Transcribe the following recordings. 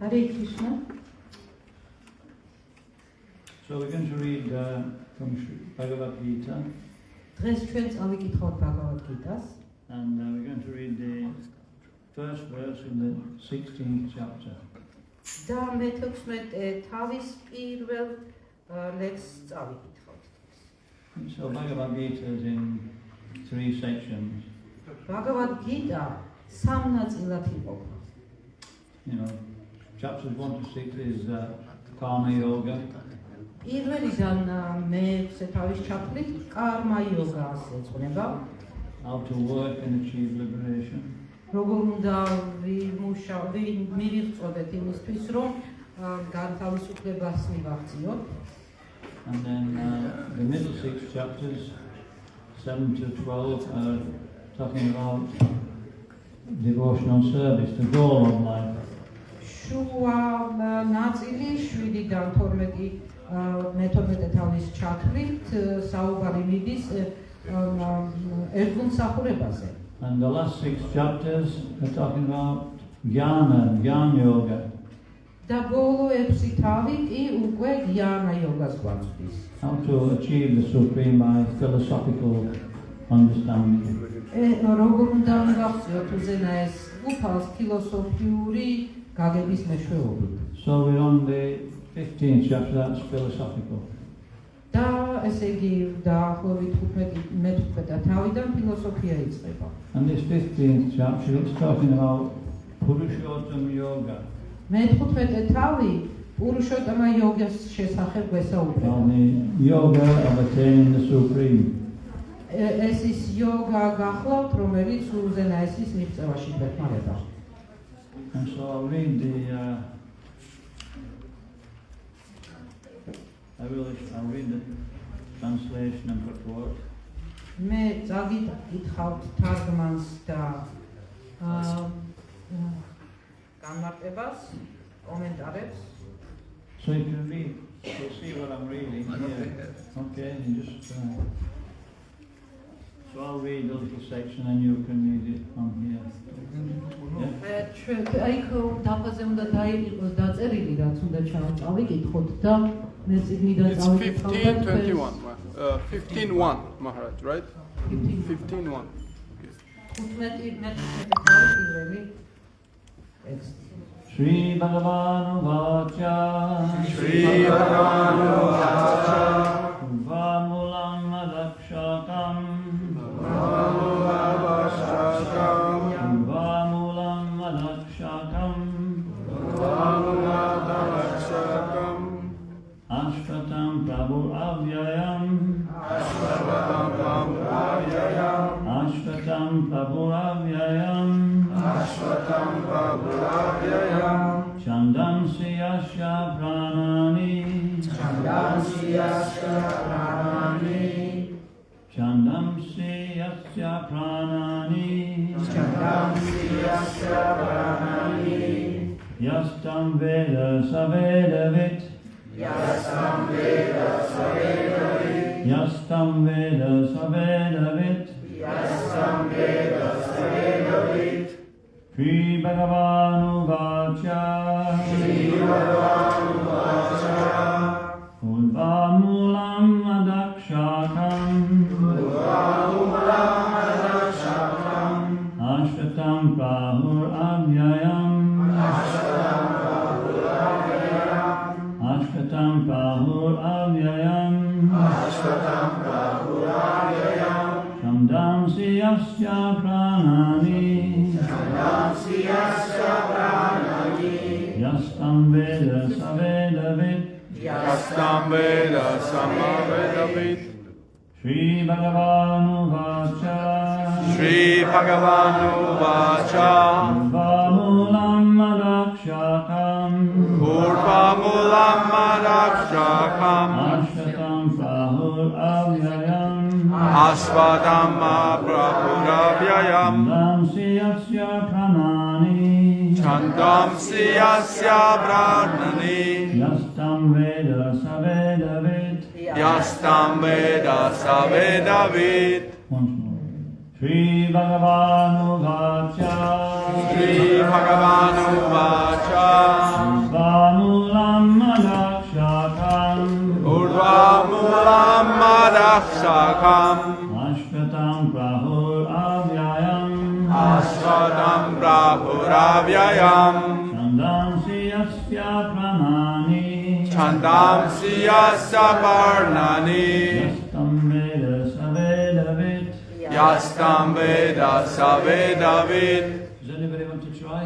Hare Krishna. So we're going to read from Bhagavad Gita, დღეს ჩვენ წავიკითხავთ Bhagavad Gita-ს. And we're going to read the first verse in the 16th chapter. და მე-16 თავის პირველ ლექსს წავიკითხავთ. So Bhagavad Gita is in 3 sections. Bhagavad Gita სამ ნაწილად იყოფა. You know, chapters 1 to 6 is karma yoga. პირველიდან მე-6 თავის ჩათვლით კარმა იოგას ეძღვნება. How to work and achieve liberation. როგორ უნდა მივიღწოდეთ იმისთვის, რომ განთავისუფლებას მივაღწიოთ. And then the middle 6 chapters, 7 to 12, are talking about devotional service, the goal of life. შუა ნაწილი 7-დან 12 თავის ჩათვლით საუბარი მიდის ერთგულსახურებაზე. And the last 6 chapters are talking about jnana, jnana yoga. და ბოლო 6 თავი კი უკვე ჯანა იოგას გვაწვდის. How to achieve the supreme by philosophical understanding. როგორ უნდა მივახციოთ უზენაეს უფალს ფილოსოფიური გაგების მეშვეობით. So we're on the 15th chapter, that's philosophical. და ესე იგი დაახლოებით 15 თავიდან ფილოსოფია იწყება. And this 15th chapter, it's talking about Purushottama yoga. მე-15 თავი პურუშოტამა იოგას შესახებ გვესაუბრება. On the yoga of attaining the supreme. ეს ის იოგა გახლავთ, რომელიც უზენაესის მიღწევაში გვეხმარება. And so I'll read the translation and purport. მე წაგიკითხავთ თარგმანს და განმარტებას, კომენტარებს. So you can read, you'll see what I'm reading here. Okay, and just so I'll read the little section and you can read it from here. აი დაფაზე უნდა დაიყოს დაწერილი, რაც უნდა წავიკითხოთ და მე წიგნიდან წავიკითხავ და 15:1 Maharaj, right? 15:1. 15 პირველი ტექსტი. Shri Bhagavanu Vacha Shri Bhagavanu Vacha Vamulam Adakshakam Vamulam Adakshakam Ashvatam Prabhu Avyayam Ashvatam Prabhu Avyayam Chandamsi Yasya Pranani Chandamsi Yasya Pranani Yastam Veda Savedavit Yastam Veda Savedavit Shri Bhagavanu Vacha Udvamulam Adakshakam Ashvatam Prahur Avyayam Ashvatam Prahur Avyayam Shamdamsi Yasya Pranani Yastam Veda Savedavit Shri Bhagavanu Vacha Urvamulam Adakshakam Ashvatam Prahur Avyayam Chandamsi Yasya Pranani Yastam Veda Savedavit Once more. Shri Bhagavanu Vacha Urvamulam Adakshakam Urvamulam Adakshakam Prahuravyayam Chandamsiyasya pranani Chandamsiyasya Parnani Yastam Veda Savedavit Does anybody want to try?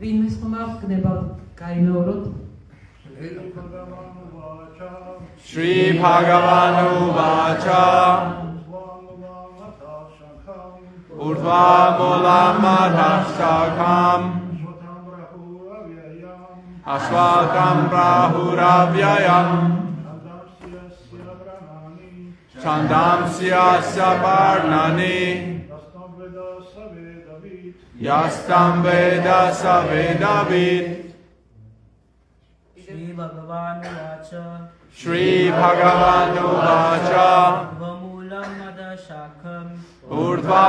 ვინმეს ხომ აღგნება გაიმეოროთ? Shri Bhagavanu Vacha Urdhva Mulamadashakam Ashvatam Prahuravyayam Chandamsiyasya Parnani Yastam Veda Savedavit Shri Bhagavanu Vacha Shri Bhagavanu Vacha Urdhva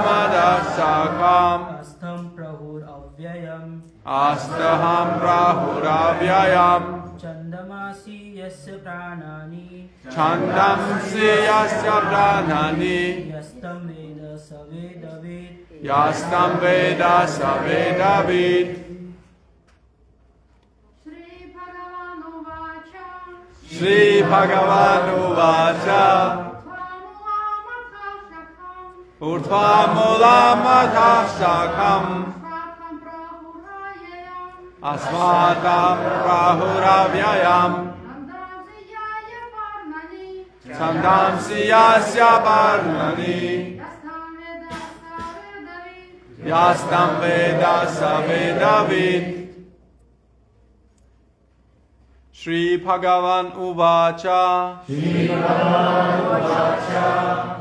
Madashakam Astam Prahuravyayam Astaham Prahuravyayam Chandamasi Yasya Pranani Chandamsi Yasya Pranani Yastam Veda Savedavit Yastam Veda Savedavit Shri Bhagavanu Vacha Urdhva Mulamadashakam Asvatam Prahuravyayam Chandamsi Yasya Parnani Yastam Veda Savedavit Shri Bhagavan Uvacha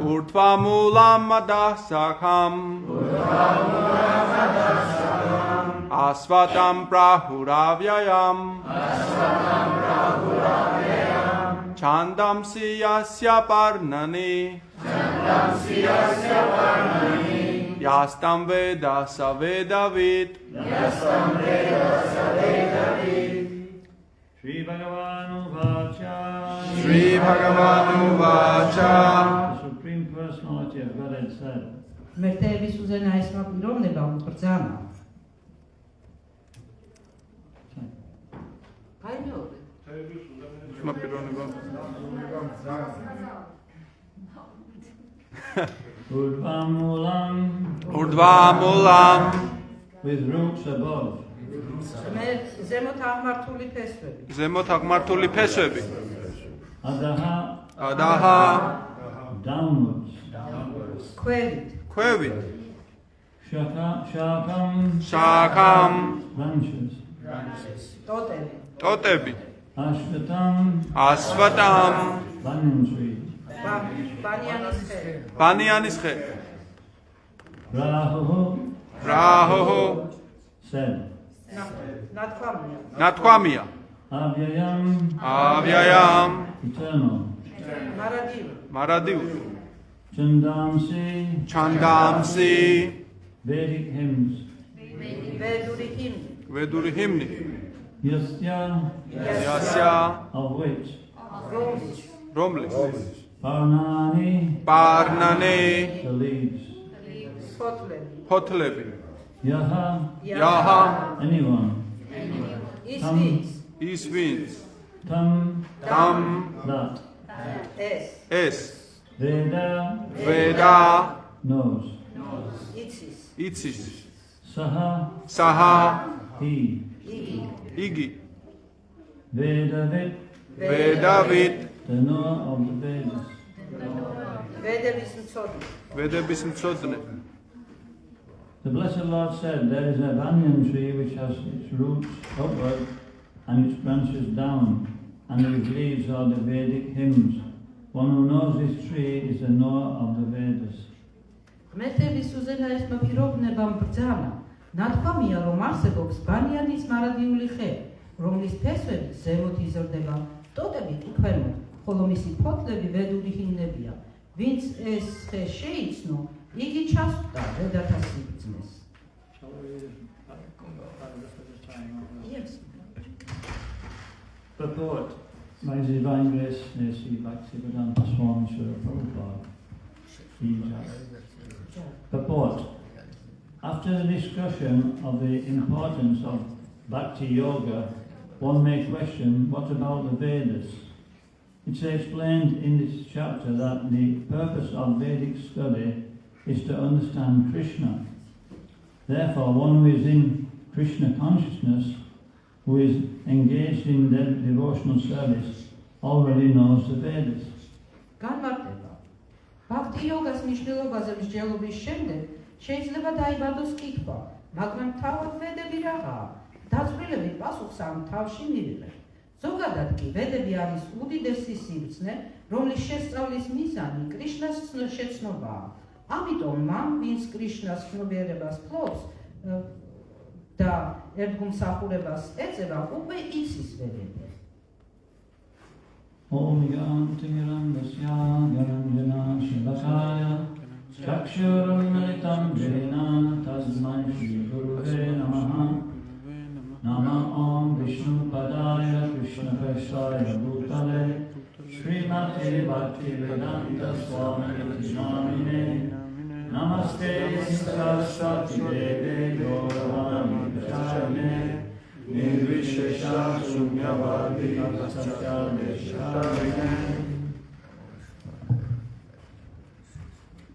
Urdhva Mulamadashakam Asvatam Prahuravyayam Chandamsi Yasya Parnani Yastam Veda Savedavit Shri Bhagavanu Vacha Shri Bhagavanu Vacha The Supreme Personality of Godhead said მერტეების უზენაესმა პიროვნებამ ბრძანა. გაიმეორე. Urdhva Mulam with roots above. ზემოთ აღმართული ფესვები. Zemot აღმართული ფესვები Adaha downwards. ქვევით Shakam Shakam ტოტები. Totები Ashvatam Asvatam banyan tree. Banyanis Khe Rahu said ნათქვამია. Natkwamia Avyayam Avyayam მარადიული. Maradiv Chandamsi Chandamsi Vedic hymns. ვედური ჰიმნი. Veduri hymni Yasya Yasya of which Romlis Parnani Parnane the leaves. ფოთლები. Potlebi Yaha Yaha anyone. ის ვინც Is winds Tam Tam that. Es Veda Veda knows. Itsis Saha Saha he. Igi Vedavit Vedavit the knower of the Vedas. Vedebis Mtsodne The Blessed Lord said there is a banyan tree which has its roots upward and its branches down, and its leaves are the Vedic hymns. One who knows this tree is the knower of the Vedas. ღმერთების უზენაესმა პიროვნებამ ბრძანა. ნათქვამია, რომ არსებობს ბანიანის მარადიული ხე, რომლის ფესვები ზემოთ იზრდება, ტოტები კი ქვემოთ, ხოლო მისი ფოთლები ვედური ჰიმნებია. ვინც ეს ხე შეიცნო, იგი ჩასვდა დედათა სიბრძნეს. Purport by His Divine Grace, A.C. Bhaktivedanta Swami Srila Prabhupada. Purport. After After the discussion of the importance of Bhakti Yoga, one may question, what about the Vedas? It's explained in this chapter that the purpose of Vedic study is to understand Krishna. Therefore, one who is in Krishna consciousness, who is engaged in devotional service, already knows the Vedas. განმარტება. Bhakti yogas მნიშვნელობაზე მსჯელობის შემდეგ შეიძლება დაიბადოს კითხვა, მაგრამ თავად ვედები რაღაცაა. დაწვრილებით პასუხს ამ თავში მივიღეთ. ზოგადად კი ვედები არის უდიდესი სიბრძნე, რომლის შესწავლის მიზანი კრიშნას შეცნობაა. ამიტომ მან, ვინც კრიშნას ცნობიერებას ფლობს და ერთგულმსახურებას ეწევა, უკვე იცის ვედები. Om Yantimirandasya Garanjana Shivakaya Chakshuram Malitam Jena Tasmai Shri Guruve Namaha Nama Om Vishnu Padaya Krishna Prashaya Bhutale Srimati Bhakti Vedanta Swami Namine Namaste Saraswati Deve Gauravani Prachayane Nirvishesha Sunyavadi Satyadesharine.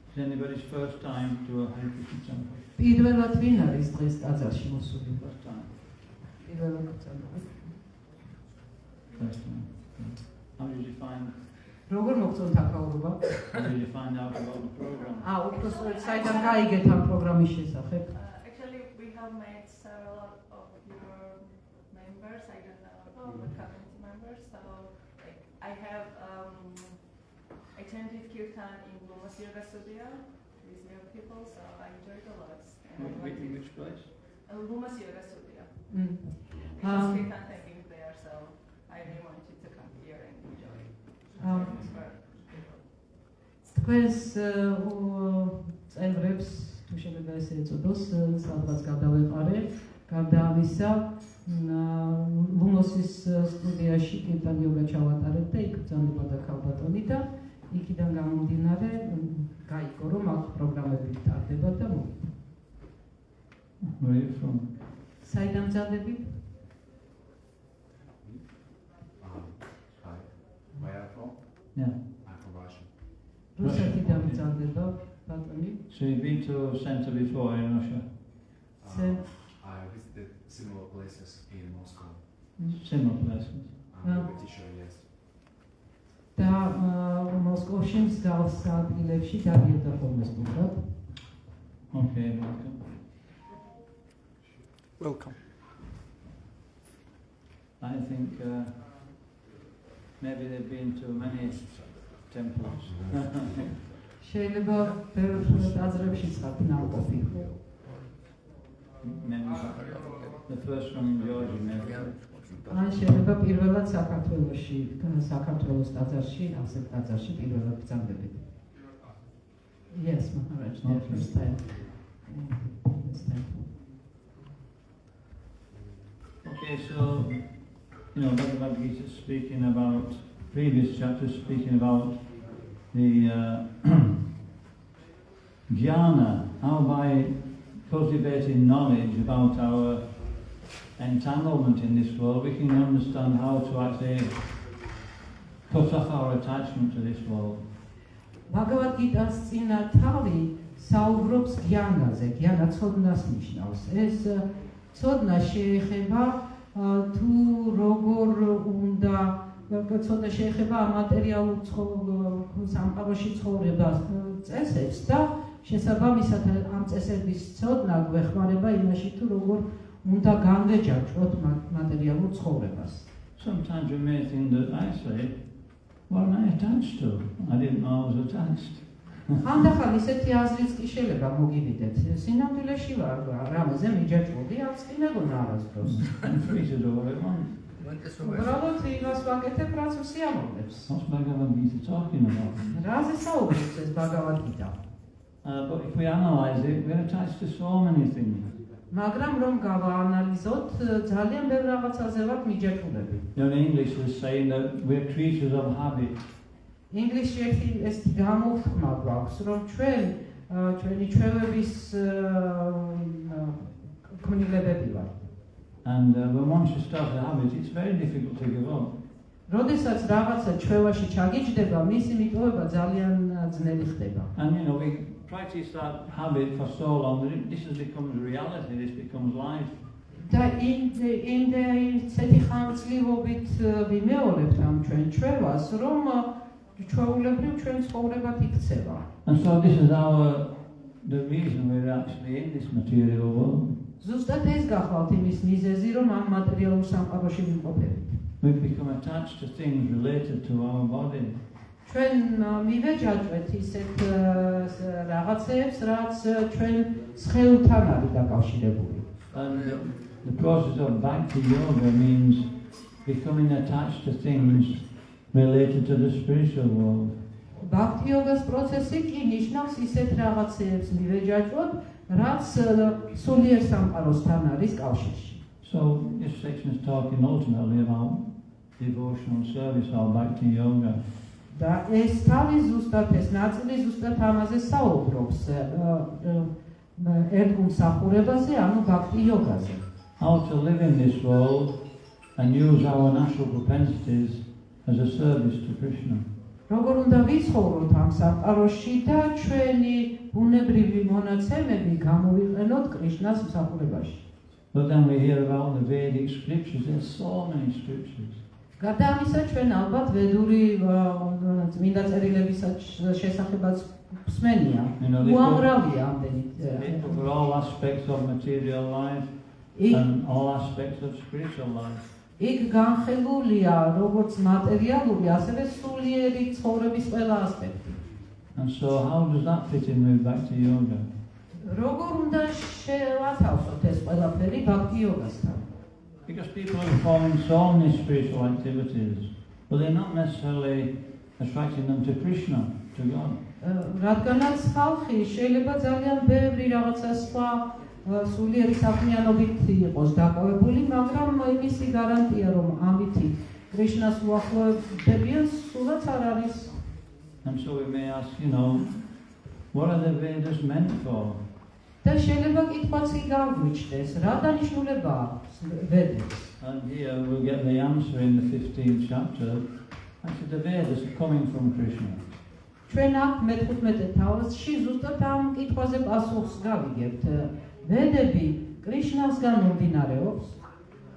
It's anybody's first time to a Hare Krishna temple? პირველად ვინ არის დღეს ტაძარში მოსული? First time. პირველად წამოდი. First time. How did you find? როგორ მოგწონთ აქაურობა? How did you find out about the program? უფრო საიდან გაიგეთ ამ პროგრამის შესახებ? Actually, we have met several of your members. I don't know the community members. So, like, I have attended Kirtan in Lumas Yoga Studio with young people, so I enjoyed a lot. In which place? Lumas Yoga Studio. Mm. Because Kirtan taking there, so I really wanted to come here and enjoy. თქვენს წევრებს თუ შეიძლება ესე ეწოდოს, სადღაც გადავეყარე. გარდა ამისა, ლუმოსის სტუდიაში კირტან იოგა ჩავატარებ და იქ ბრძანება და ქალბატონი და იქიდან გამომდინარე გაიგო, რომ აქ პროგრამები ტარდება და მოვიდა. Where are you from? საიდან მზადებით? Where are you from? Yeah. I'm from Russia. რუსეთიდან მზადდება ბატონი. So you've been to a center before in Russia? I visited similar places in Moscow. Similar places. I'm a teacher, yes. და მოსკოვში მსგავს ადგილებში დადიოდა ხოლმე სტუდენტად. Okay, welcome. Welcome. I think maybe they've been to many temples. შეიძლება ბევრ ტაძრებშიც ნავყოფი. Maybe the first one in Georgia, maybe. ან შეიძლება პირველად საქართველოში, საქართველოს ტაძარში, ასეთ ტაძარში პირველად ბრძანდებით. Yes, Maharaj, the first time. Okay, so, you know, Bhagavad Gita is speaking about, previous chapters speaking about the jnana, how by cultivating knowledge about our entanglement in this world, we can understand how to actually cut off our attachment to this world. Bhagavad Gita-ს წინა თავი საუბრობს გიანაზე, გიანა ცოდნას ნიშნავს. ეს ცოდნა შეეხება თუ როგორ უნდა ცოდნა შეეხება ამატერიალურ სამყაროში ცხოვრებას წესებს და შესაბამისად ამ წესების ცოდნა გვეხმარება იმაში თუ როგორ უნდა განვეჯაჭვოთ მატერიალურ ცხოვრებას. Sometimes we may think that actually, what am I attached to? I didn't know I was attached. ანდახან ისეთი აზრიც კი შეიძლება მოგივიდეთ. სინამდვილეში ვარ, რამეზე მიჯაჭვობდი, არც კი მეგონა არასდროს. I'm free to do what I want. უბრალოდ იმას ვაკეთებ, რაც უსიამოვნებს. What's Bhagavad Gita talking about? რაზე საუბრობს ეს Bhagavad Gita? But if we analyze it, we're attached to so many things. მაგრამ რომ გავაანალიზოთ, ძალიან ბევრ რაღაცაზე ვართ მიჯაჭვულები. You know, in English we're saying that we're creatures of habit. ინგლისში ეს გამოთქმა გვაქვს, რომ ჩვენი ჩვევების ქმნილებები ვართ. And when once you start a habit, it's very difficult to give up. როდესაც რაღაცა ჩვევაში ჩაგიჯდება, მისი მიტოვება ძალიან ძნელი ხდება. And we practice that habit for so long that this becomes reality, this becomes life. და ისეთი ხანგრძლივობით ვიმეორებთ ამ ჩვენ ჩვევას, რომ ჩვეულებრივ ჩვენ ცხოვრებად იქცევა. And so this is the reason we're actually in this material world. ზუსტად ეს გახლავთ იმის მიზეზი, რომ ამ მატერიალურ სამყაროში ვიმყოფებით. We've become attached to things related to our body. ჩვენ მივეჯაჭვეთ ისეთ რაღაცებს, რაც ჩვენ სხეულთან არის დაკავშირებული. And the process of Bhakti Yoga means becoming attached to things related to the spiritual world. Bhakti Yogas პროცესი კი ნიშნავს ისეთ რაღაცებს მივეჯაჭვოთ, რაც სულიერ სამყაროსთან არის კავშირში. So this section is talking ultimately about devotional service or Bhakti Yoga. და ეს თავი ზუსტად ეს ნაწილი ზუსტად ამაზე საუბრობს ერთგულსახურებაზე, ანუ Bhakti Yoga-ზე. How to live in this world and use our natural propensities as a service to Krishna. როგორ უნდა ვიცხოვროთ ამ სამყაროში და ჩვენი ბუნებრივი მონაცემები გამოვიყენოთ კრიშნას მსახურებაში. But then we hear about the Vedic scriptures. There's so many scriptures. გარდა ამისა, ჩვენ ალბათ ვედური წმინდა წერილებისაც შესახებაც ვსმენია. უამრავია ამდენი. They cover all aspects of material life and all aspects of spiritual life. იქ განხილულია როგორც მატერიალური, ასევე სულიერი ცხოვრების ყველა ასპექტი. And so how does that fit in with Bhakti Yoga? როგორ უნდა შევათავსოთ ეს ყველაფერი Bhakti Yoga-სთან? Because people are performing so many spiritual activities, but they're not necessarily attracting them to Krishna, to God. რადგანაც ხალხი შეიძლება ძალიან ბევრი რაღაცა სხვა სულიერი საქმიანობით იყოს დაკავებული, მაგრამ იმისი გარანტია, რომ ამითი კრიშნას უახლოვდებიან, სულაც არ არის. And so we may ask, what are the Vedas meant for? და შეიძლება კითხვაც გაგვიჩნდეს, რა დანიშნულება აქვს ვედებს? And here we'll get the answer in the 15th chapter. Actually, the Vedas are coming from Krishna. ჩვენ აქ მე-15 თავში ზუსტად ამ კითხვაზე პასუხს გავიგებთ. ვედები კრიშნასგან მომდინარეობს.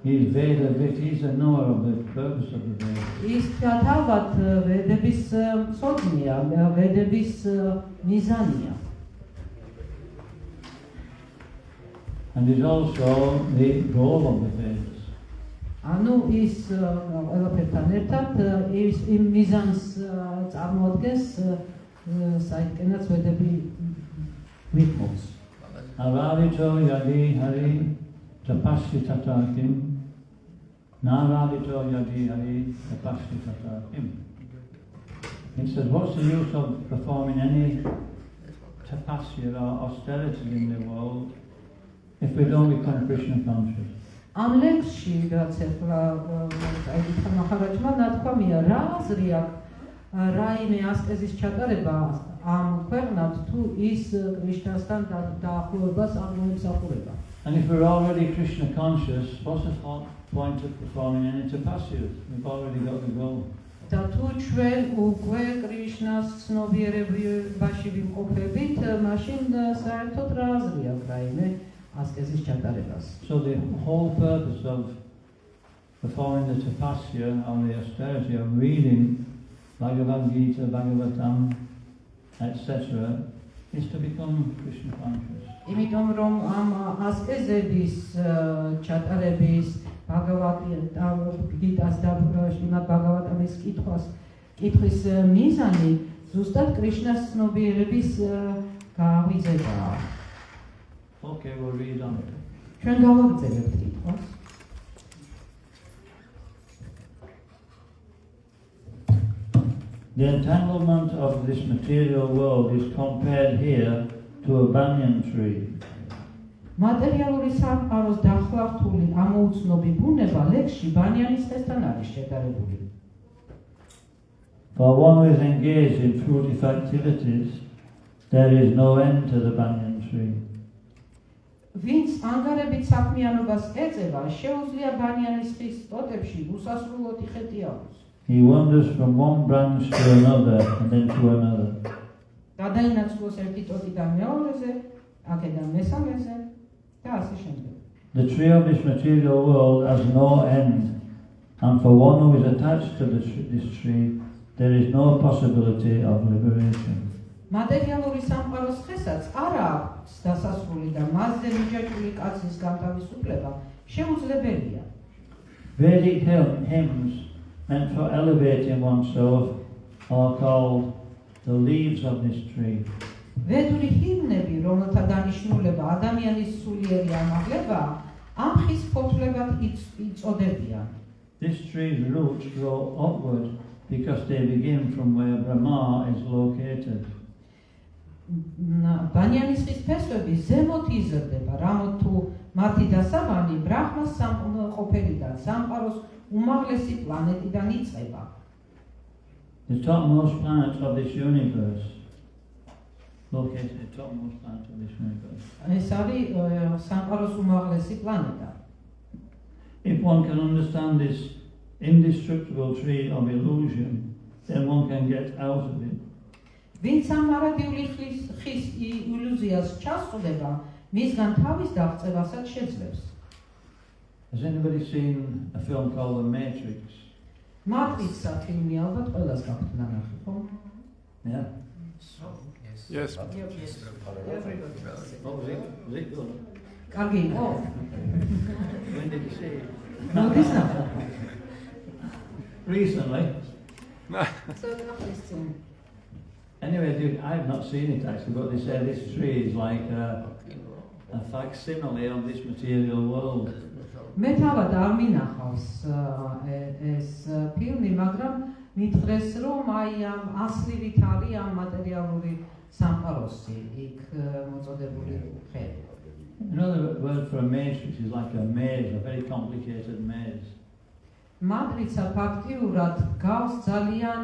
He's Vedavit, he's a knower of the purpose of the Vedas. ის თავად ვედების მცოდნეა, ვედების მიზანია. And is also the goal of the Vedas. ანუ ის ყველაფერთან ერთად ის იმ მიზანს წარმოადგენს, საიდანაც ვედები ვიხმობს. Aravito yadi hari tapasya tatakim. Naravito yadi hari tapasya tatakim. It says, what's the use of performing any tapasya or austerity in the world if we don't become Krishna conscious? ამ ლექსში რაც ახლა აიგითა მახარაჯმა ნათქვამია, რა აზრი აქვს რაიმე ასკეზის ჩატარება ამ ქვეყნად თუ ის კრიშნასთან დაახლოებას არ მოემსახურება. And if we're already Krishna conscious, what's the point of performing any tapasyas? We've already got the goal. და თუ ჩვენ უკვე კრიშნას ცნობიერებაში ვიმყოფებით, მაშინ საერთოდ რა აზრი აქვს რაიმე ასკეზის ჩატარებას. So the whole purpose of performing the tapasya or the austerity of reading Bhagavad Gita, Bhagavatam, etc. is to become Krishna conscious. იმიტომ რომ ამ ასკეზების ჩატარების Bhagavad Gita-ს და Śrīmad Bhagavatam-ის კითხვის მიზანი ზუსტად კრიშნას ცნობიერების გავიზრდაა. Okay, we'll read on. ჩვენ გავაგრძელებთ კითხვას. The entanglement of this material world is compared here to a banyan tree. მატერიალური სამყაროს დახლართული ამოუცნობი ბუნება ლექსში ბანიანის ხესთან არის შედარებული. For one who is engaged in fruitive activities, there is no end to the banyan tree. ვინც ანგარებით საქმიანობას ეწევა, შეუძლია ბანიანის ხის ტოტებში უსასრულოდ იხეტიალოს. He wanders from one branch to another and then to another. გადაინაცვლოს ერთი ტოტიდან მეორეზე, აქედან მესამეზე და ასე შემდეგ. The tree of this material world has no end, and for one who is attached to this tree, there is no possibility of liberation. მატერიალური სამყაროს ხესაც არ აქვს დასასრული და მასზე მიჯაჭვული კაცის განთავისუფლება შეუძლებელია. Vedic hymns meant for elevating oneself are called the leaves of this tree. ვედური ჰიმნები, რომელთა დანიშნულება ადამიანის სულიერი ამაღლება, ამ ხის ფოთლებად იწოდებიან. This tree's roots grow upward because they begin from where Brahma is located. ბანიანის ხის ფესვები ზემოთ იზრდება, რამოთ თუ მათი დასაბანი ბრაჰმას სამყოფელიდან, სამყაროს უმაღლესი პლანეტიდან იწყება. The topmost planet of this universe, located the topmost planet of this universe. ეს არის სამყაროს უმაღლესი პლანეტა. If one can understand this indestructible tree of illusion, then one can get out of it. ვინც ამ მარადიული ხის ილუზიას ჩასწვდება, მისგან თავის დაღწევასაც შეძლებს. Has anybody seen a film called The Matrix? მატრიქსა ფილმი ალბათ ყველას გაქვთ ნანახი, ხო? Yeah. Yes. What was it? Was it good? კარგი იყო? When did you see it? მოდის ნახო. Recently. ცოტა ხნის წინ. Anyway, dude, I've not seen it actually, but they say this tree is like a facsimile of this material world. მე თავად არ მინახავს ეს ფილმი, მაგრამ მითხრეს, რომ აი ამ ასლივით არის ამ მატერიალური სამყაროსი, იქ მოწოდებული ხელი. Another word for a matrix is like a maze, a very complicated maze. მატრიცა ფაქტიურად გავს ძალიან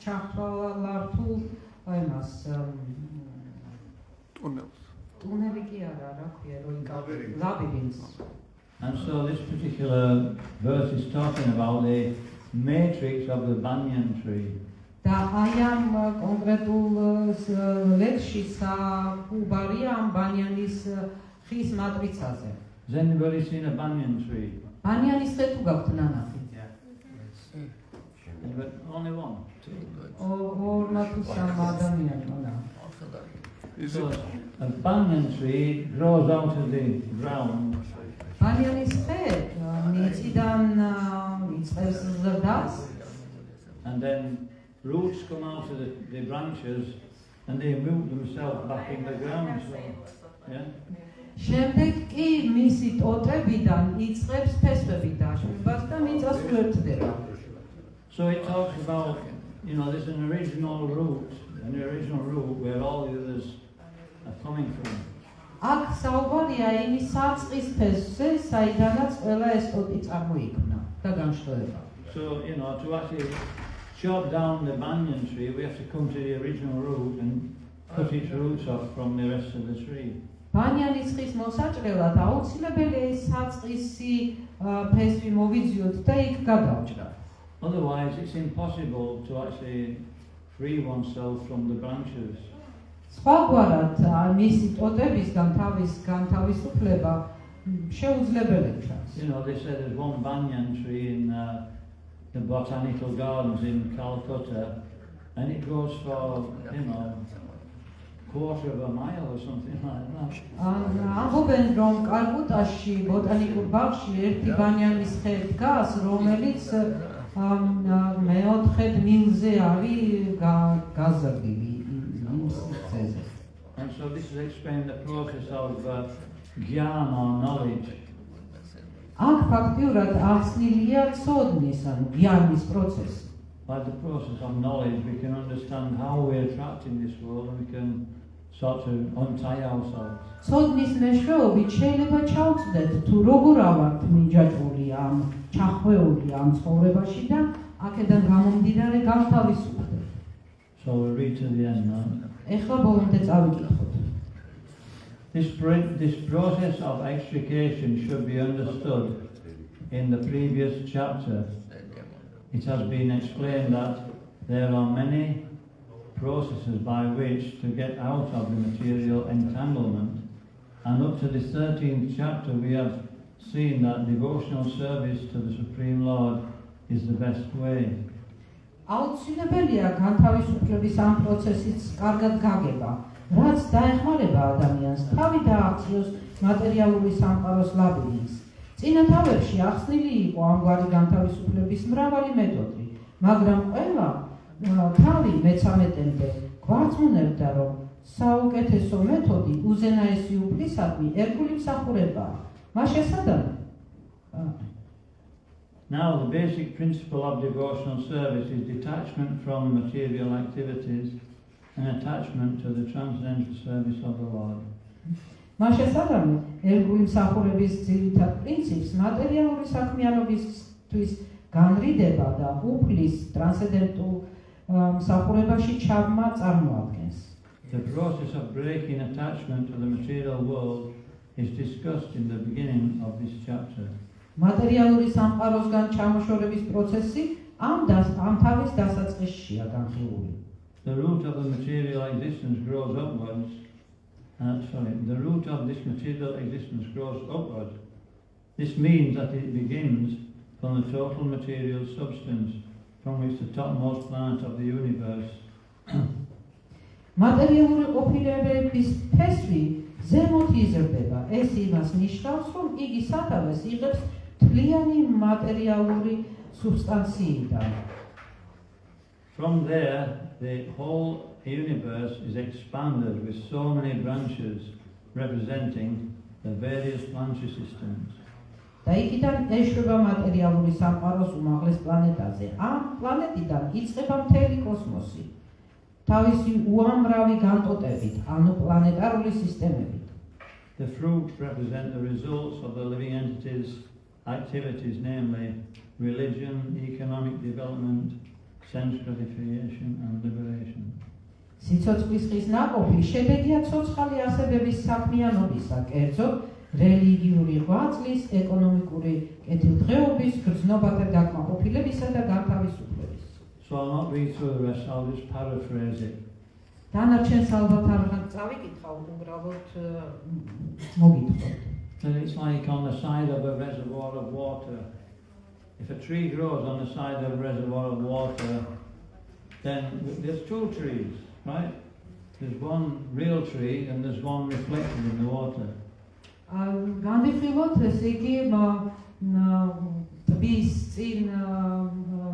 ჩახრალართულ იმას ტუნელი კი არა, რა ქვია, ლაბირინთს. And so this particular verse is talking about the matrix of the banyan tree. და აი ამ კონკრეტულ ლექსში საუბარია ამ ბანიანის ხის მატრიცაზე. Has anybody seen a banyan tree? ბანიანის ხე თუ გაქვთ ნანახი? But only one. ორმა თუ სამმა ადამიანმა და. Is So it? a banyan tree grows out of the ground. ბანიანის ხე მიწიდან იწყებს ზრდას. And then roots come out of the branches and they root themselves back in the ground. So, yeah? შემდეგ კი მისი ტოტებიდან იწყებს ფესვები დაშვებას და მიწას უერთდება. So it talks about, there's an original root where all the others are coming from. აქ საუბარია იმის საწყის ფესვზე, საიდანაც ყველა ეს ტოტი წარმოიქმნა და განშტოება. So, to actually chop down the banyan tree, we have to come to the original root and cut its roots off from the rest of the tree. ბანიანის ხის მოსაჭრელად აუცილებელია ეს საწყისი ფესვი მოვიძიოთ და იქ გადავჭრათ. Otherwise, it's impossible to actually free oneself from the branches. სხვაგვარად მისი ტოტებისგან თავის განთავისუფლება შეუძლებელი ჩანს. They say there's one banyan tree in the botanical gardens in Calcutta, and it goes for, quarter of a mile or something like that. ამბობენ, რომ კალკუტაში ბოტანიკურ ბაღში ერთი ბანიანის ხე დგას, რომელიც მეოთხე მილზე არის გაზრდილი იმ სივრცეზე. And so this is explaining the process of jnana or knowledge. აქ ფაქტიურად ახსნილია ცოდნის, ანუ გიანის პროცესი. By the process of knowledge, we can understand how we're trapped in this world and we can sort of untie ourselves. ცოდნის მეშვეობით შეიძლება ჩავწვდეთ, თუ როგორ ავართ მიჯაჭვული ამ ჩახვეული ამ ცხოვრებაში და აქედან გამომდინარე გავთავისუფლდეთ. So we'll read to the end now. ეხლა ბოლომდე წავიკითხოთ. This process of extrication should be understood in the previous chapter. It has been explained that there are many processes by which to get out of the material entanglement, and up to the 13th chapter we have seen that devotional service to the Supreme Lord is the best way. აუცილებელია განთავისუფლების ამ პროცესის კარგად გაგება, რაც დაეხმარება ადამიანს თავი დააღწიოს მატერიალური სამყაროს ლაბირინთს. წინა თავებში ახსნილი იყო ამგვარი განთავისუფლების მრავალი მეთოდი, მაგრამ ყველა თავი მე-13-მდე გვარწმუნებდა, რომ საუკეთესო მეთოდი უზენაესი უფლისადმი ერთგული მსახურებაა. მას შესაძლოა Now, the basic principle of devotional service is detachment from material activities and attachment to the transcendental service of the Lord. მას შესაძლოა ერთგული მსახურების ძირითად პრინციპს მატერიალური საქმიანობისთვის განრიდება და უფლის ტრანსცენდენტულ მსახურებაში ჩაბმა წარმოადგენს. The process of breaking attachment to the material world is discussed in the beginning of this chapter. მატერიალური სამყაროსგან ჩამოშორების პროცესი ამ თავის დასაწყისშია განხილული. The root of the material existence grows upwards. The root of this material existence grows upward. This means that it begins from the total material substance from which the topmost planet of the universe. მატერიალური ყოფილებების ფესვი ზემოთ იზრდება. ეს იმას ნიშნავს, რომ იგი სათავეს იღებს თლიანი მატერიალური სუბსტანციიდან. From there, the whole universe is expanded with so many branches representing the various planetary systems. და იქიდან ეშვება მატერიალური სამყაროს უმაღლეს პლანეტაზე. ამ პლანეტიდან იწყება მთელი კოსმოსი. თავისი უამრავი განტოტებით, ანუ პლანეტარული სისტემებით. The fruits represent the results of the living entities' activities, namely religion, economic development, sense gratification and liberation. სიცოცხლის ხის ნაყოფი შედეგია ცოცხალი ასებების საქმიანობისა, კერძოდ რელიგიური ღვაწლის, ეკონომიკური კეთილდღეობის, გრძნობათა დაკმაყოფილებისა და განთავისუფლების. So I'll not read through the rest, I'll just paraphrase it. დანარჩენს ალბათ არ წავიკითხავ, უბრალოდ მოგითხრობ. And it's like on the side of a reservoir of water. If a tree grows on the side of a reservoir of water, then there's two trees, right? There's one real tree and there's one reflected in the water. განვიხილოთ, ესე იგი, ტბის წინ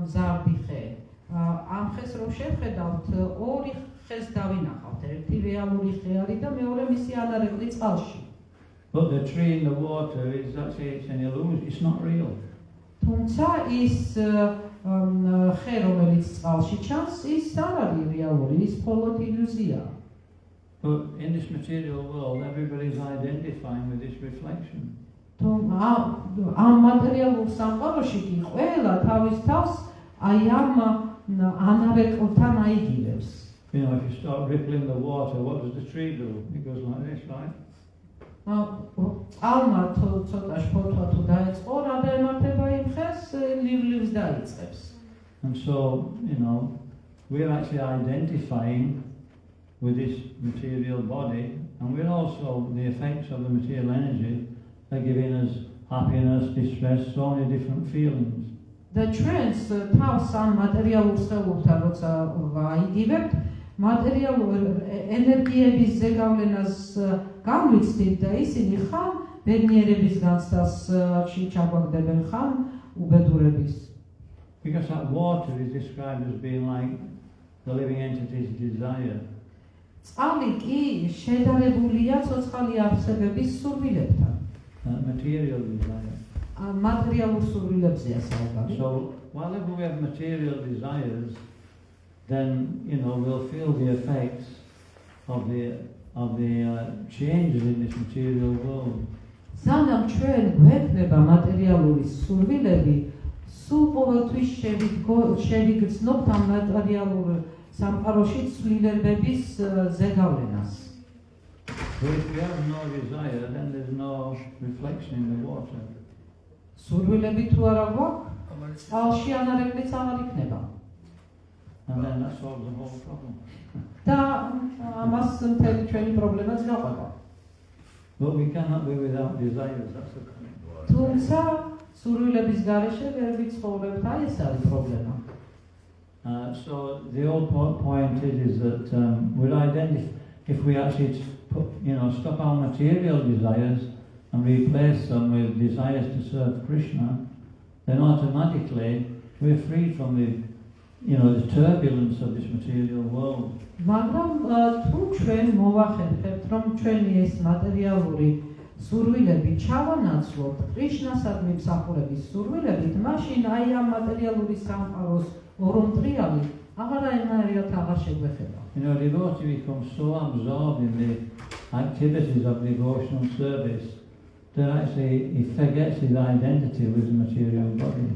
მზარდი ხე. ამ ხეს რო შევხედავთ, ორი ხეს დავინახავთ. ერთი რეალური ხე არის და მეორე მისი ანარეკლი წყალში. But the tree in the water is actually it's an illusion, it's not real. თუმცა ის ხე, რომელიც წყალში ჩანს, ის არ არის რეალური, ის მხოლოდ ილუზია. But in this material world, everybody is identifying with this reflection. ამ მატერიალურ სამყაროში კი ყველა თავის თავს აი ამ ანარეკლთან აიგივებს. You know, if you start rippling the water, what does the tree do? It goes like this, right? ალმა ცოტა შფოთვა თუ დაეწყო, რა დაემართება იმ ხეს, ლივლივს დაიწყებს. And so, you know, we're actually identifying with this material body, and we're also the effects of the material energy are giving us happiness, distress, so many different feelings. The trends თავს ამ მატერიალურ სხეულთან როცა ვაიგივებთ, მატერიალურ ენერგიების ზეგავლენას გამვიცდით და ისინი ხან ბედნიერების განცდასში ჩაგვაგდებენ, ხან უბედურების. Because that water is described as being like the living entity's desire. წყალი კი შედარებულია ცოცხალი არსებების სურვილებთან. Material desire. Material სურვილებზეა საუბარი. So, whenever we have material desires, then, you know, we'll feel the effects of the changes in this material world. სანამ ჩვენ გვექნება მატერიალური სურვილები, სულ ყოველთვის შევიგრძნობთ ამ მატერიალურ სამყაროში ცვლილებების ზეგავლენას. But if you have no desire, then there's no reflection in the water. სურვილები თუ არა გვაქვს, წყალში ანარეკლიც აღარ იქნება. And then that solves the whole problem. და ამას მთელი ჩვენი პრობლემაც გაყვება. But we cannot be without desires, that's the point. თუმცა სურვილების გარეშე ვერ ვიცხოვრებთ, აი ეს არის პრობლემა. So the whole point is that we'll identify, if we actually stop our material desires and replace them with desires to serve Krishna, then automatically we're free from the turbulence of this material world. მაგრამ თუ ჩვენ მოვახერხებთ, რომ ჩვენი ეს მატერიალური სურვილები ჩავანაცვლოთ კრიშნასადმი მსახურების სურვილებით, მაშინ აი ამ მატერიალური სამყაროს ორომტრიალი აღარაინარიად აღარ შეგვეხება. Devotee becomes so absorbed in the activities of devotional service that actually he forgets his identity with the material body.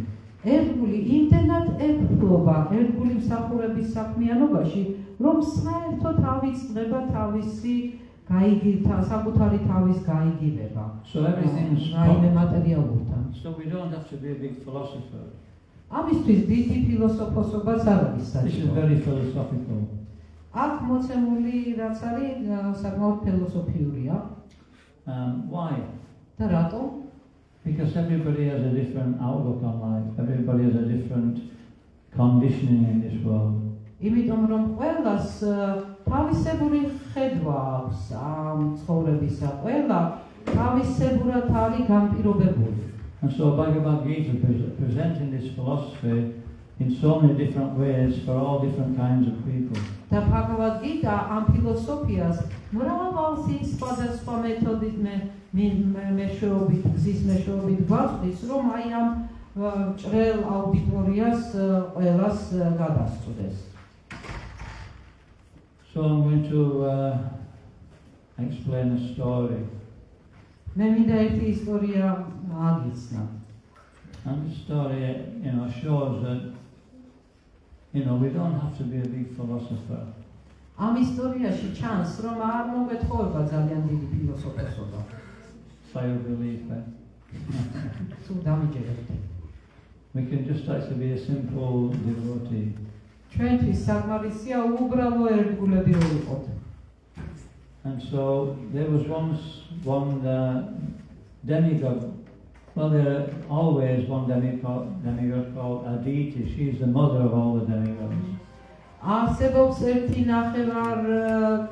ერთგული იმდენად ეკვლობა ერთგული მსახურების საქმიანობაში, რომ საერთოდ ავიწყდება თავისი საკუთარი თავის გაიგივება. So everything's რაიმე მატერიალურთან. So we don't have to be a big philosopher. ამისთვის დიდი ფილოსოფოსობაც არ არის This is საჭირო. very philosophical. აქ მოცემული რაც არის საკმაოდ ფილოსოფიურია. Why? და რატომ? Because everybody has a different outlook on life. Everybody has a different conditioning in this world. იმიტომ რომ ყველას თავისებური ხედვა აქვს ამ ცხოვრებისა, ყველა თავისებურად არის განპირობებული. And so Bhagavad Gita presenting this philosophy in so many different ways for all different kinds of people. და Bhagavad Gita ამ ფილოსოფიას მრავალ სხვადასხვა მეთოდით მეშვეობით, გზის მეშვეობით გვაწვდის, რომ აი ამ ჭრელ აუდიტორიას ყველას გადასწოდეს. So I'm going to explain a story. მე მინდა ერთი ისტორია აგიცნო. And this story, shows that, we don't have to be a big philosopher. ამ ისტორიაში ჩანს, რომ არ მოგეთხოვება ძალიან დიდი ფილოსოფოსობა. Say you believe it. თუ დამიჯერებთ. We can just actually be a simple devotee. ჩვენთვის საკმარისია უბრალო ერთგულები რო ვიყოთ. And so there was once one demigod. Well, there are always one demigod called Aditi. She's the mother of all the demigods. არსებობს ერთი ნახევარ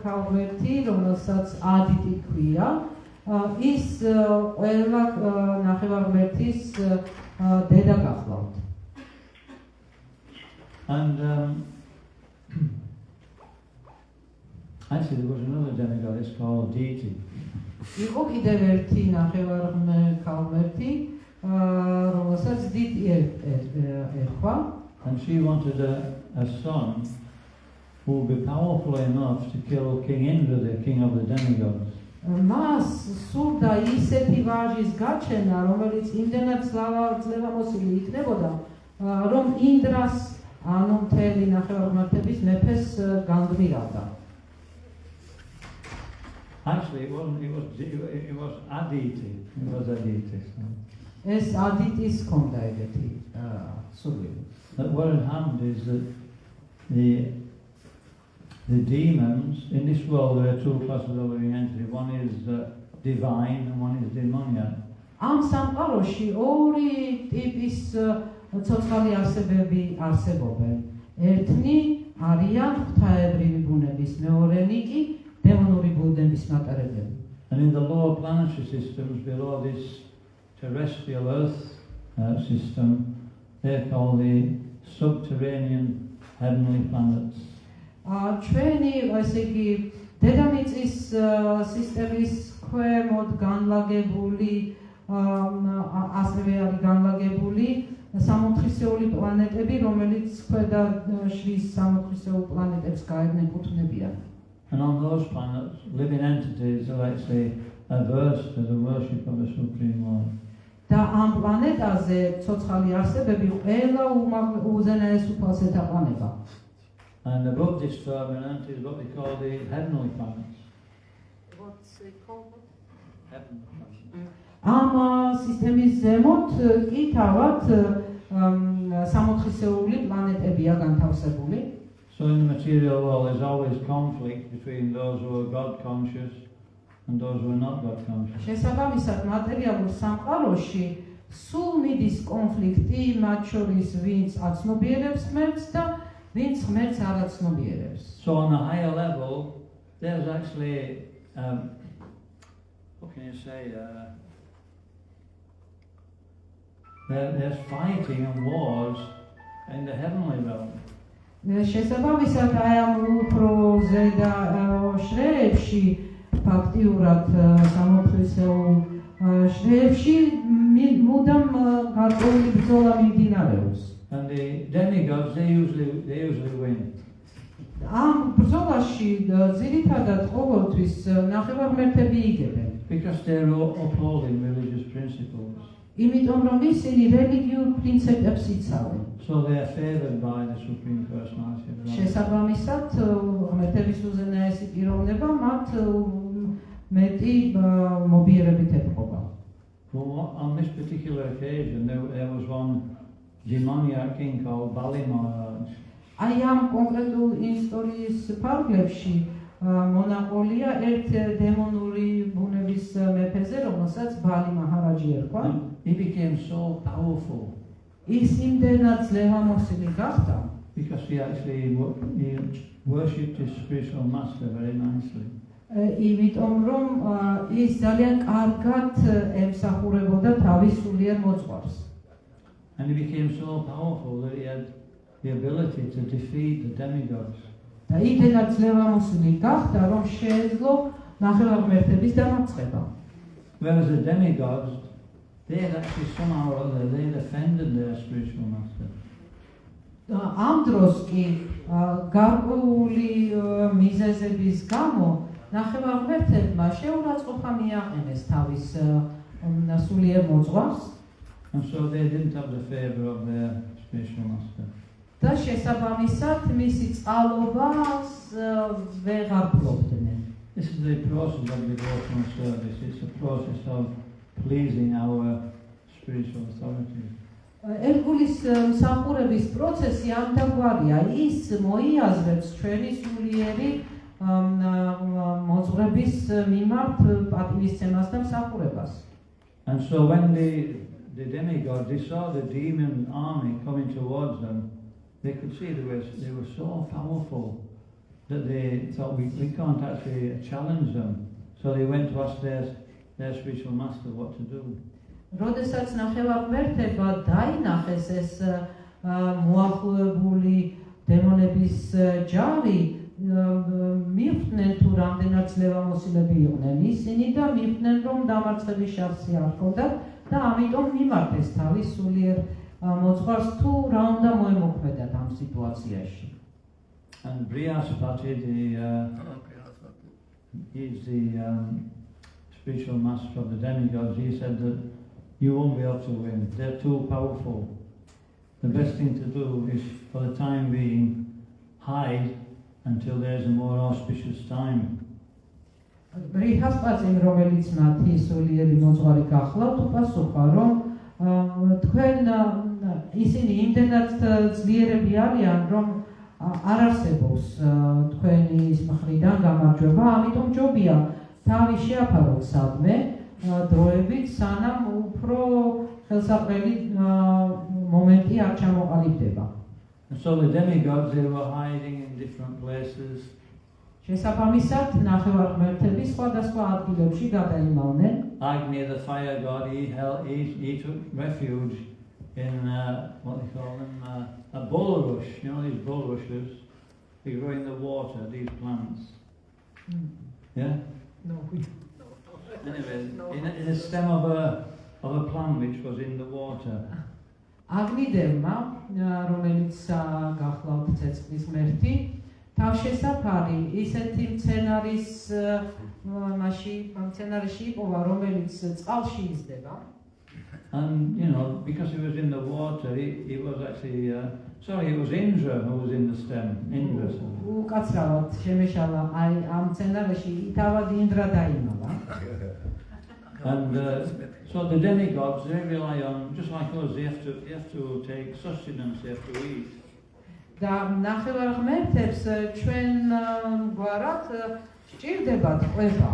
ქალღმერთი, რომელსაც ადიტი ქვია. ის ყველა ნახევარ ღმერთის დედა გახლავთ. And actually there was another demigod, it's called Diti. იყო კიდევ ერთი ნახევარ ქალღმერთი, რომელსაც დიტი ერქვა. And she wanted a son who would be powerful enough to kill King Indra, the king of the demigods. მას სურდა ისეთი ვაჟის გაჩენა, რომელიც იმდენად ძლევამოსილი იქნებოდა, რომ ინდრას, ანუ მთელი ნახევარღმერთების მეფეს განგმირავდა. Actually, it was Aditi. It was Aditi. ეს ადიტის ჰქონდა ეგეთი სურვილი. But what had happened is that the demons in this world, there are two classes of living entities. One is divine and one is demoniac. ამ სამყაროში ორი ტიპის ცოცხალი არსებები არსებობენ. ერთნი არიან ღვთაებრივი ბუნების, მეორენი კი დემონური ბუნების მატარებლები. And in the lower planetary systems below this terrestrial Earth system, they're called the subterranean heavenly planets. ჩვენი, ესე იგი, დედამიწის სისტემის ქვემოთ განლაგებული, ასევე არის განლაგებული სამოთხისეული პლანეტები, რომელიც ქვედა შრის სამოთხისეულ პლანეტებს გაეკუთვნებიან. And on those planets, living entities are actually averse to the worship of the Supreme Lord. და ამ პლანეტაზე ცოცხალი არსებები ყველა უზენაეს უფალს ეთაყვანება. And above this firmament is what we call the heavenly planets. Heaven. ამ სისტემის ზემოთ კი თავად სამოთხისეული პლანეტებია განთავსებული. So in the material world there's always conflict between those who are God conscious and those who are not God conscious. შესაბამისად მატერიალურ სამყაროში სულ მიდის კონფლიქტი მათ შორის, ვინც აცნობიერებს ღმერთს და ვინც ღმერთს არ აცნობიერებს. So on a higher level, there's actually, what can you say, there's fighting and wars in the heavenly realm. შესაბამისად აი ამ უფრო ზედა შრეებში ფაქტიურად სამოთხისეულ შრეებში მუდამ გარკვეული ბრძოლა მიმდინარეობს. And the demigods, they usually win. ამ ბრძოლაში ძირითადად ყოველთვის ნახევარმერთები იგებენ. Because they're upholding religious principles. იმიტომ რომ ისინი რელიგიურ პრინციპებს იცავენ. So they are favored by the Supreme Personality of God. შესაბამისად ღმერთების უზენაესი პიროვნება მათ მეტი მობიერებით ეპყობა. Well, on this particular occasion, there was one demoniac king called Bali Maharaj. აი ამ კონკრეტულ ისტორიის ფარგლებში მონაყოლია ერთ დემონური ბუნების მეფეზე, რომელსაც ბალი მაჰარაჯი ერქვა. He became so powerful ის იმდენად ძლევამოსილი გახდა, because he worshipped his spiritual master very nicely. იმიტომ რომ ის ძალიან კარგად ემსახურებოდა თავის სულიერ მოძღვარს. And he became so powerful that he had the ability to defeat the demigods. და იმდენად ძლევამოსილი გახდა, რომ შეეძლო ნახევარმერთების დამარცხება. Whereas the demigods, they had actually somehow or other, they had offended their spiritual master. ამ დროს კი გარკვეული მიზეზების გამო ნახევარმერთებმა შეურაცხყოფა მიაყენეს თავის სულიერ მოძღვარს. And so they didn't have the favor of their spiritual master. და შესაბამისად მისი წყალობას ვეღარ ფლობდნენ. This is the process of devotional service. It's a process of pleasing our spiritual authorities. ერგულის მსახურების პროცესი ამდაგვარია, ის მოიაზრებს ჩვენი სულიერი მოძღვრების მიმართ პატივისცემას და მსახურებას. And so when the demigods, they saw the demon army coming towards them, they could see they were so powerful that they thought we can't actually challenge them. So they went to ask their spiritual master what to do. როდესაც ნახევარმერთება დაინახეს ეს მოახლოებული დემონების ჯარი, მიხვდნენ თუ რამდენად ძლევამოსილები იყვნენ ისინი და მიხვდნენ რომ დამარცხების შანსი არ ჰქონდათ და ამიტომ მიმართეს თავის სულიერ მოძღვარს თუ რა უნდა მოემოქმედათ ამ სიტუაციაში. And Brihaspati, he's the spiritual master of the demigods, he said that you won't be able to win. They're too powerful. The best thing to do is, for the time being, hide until there's a more auspicious time. Brihaspati, რომელიც მათი სულიერი მოძღვარი გახლავთ, უპასუხა, რომ თქვენ ისინი იმდენად ძლიერები არიან, რომ არ არსებობს თქვენი მხრიდან გამარჯვება, ამიტომ ჯობია თავი შეაფაროთ სადმე დროებით, სანამ უფრო ხელსაყრელი მომენტი არ ჩამოყალიბდება. And so the demigods, they were hiding in different places. შესაბამისად, ნახევარმერთები სხვადასხვა ადგილებში გადაიმალნენ. Agni, the fire god, he took refuge in what they call them, a bulrush. You know these bulrushes? They grow in the water, these plants. Yeah? No. Anyway, in a stem of a plant which was in the water. აგნიდევმა, რომელიც გახლავთ ცეცხლის ღმერთი, თავშესაფარი ისეთი მცენარეში იპოვა, რომელიც წყალში იზრდება. And, you know, because he was in the water, he was actually, sorry, it was Indra who was in the stem. Indra. უკაცრავად შემეშალა აი ამ სცენარში ითავად ინდრა დაიმალა. And so the demigods, they rely on, just like us, they have to take sustenance, they have to eat. და ნახევარ ღმერთებს ჩვენ გვარად სჭირდებათ ყვება.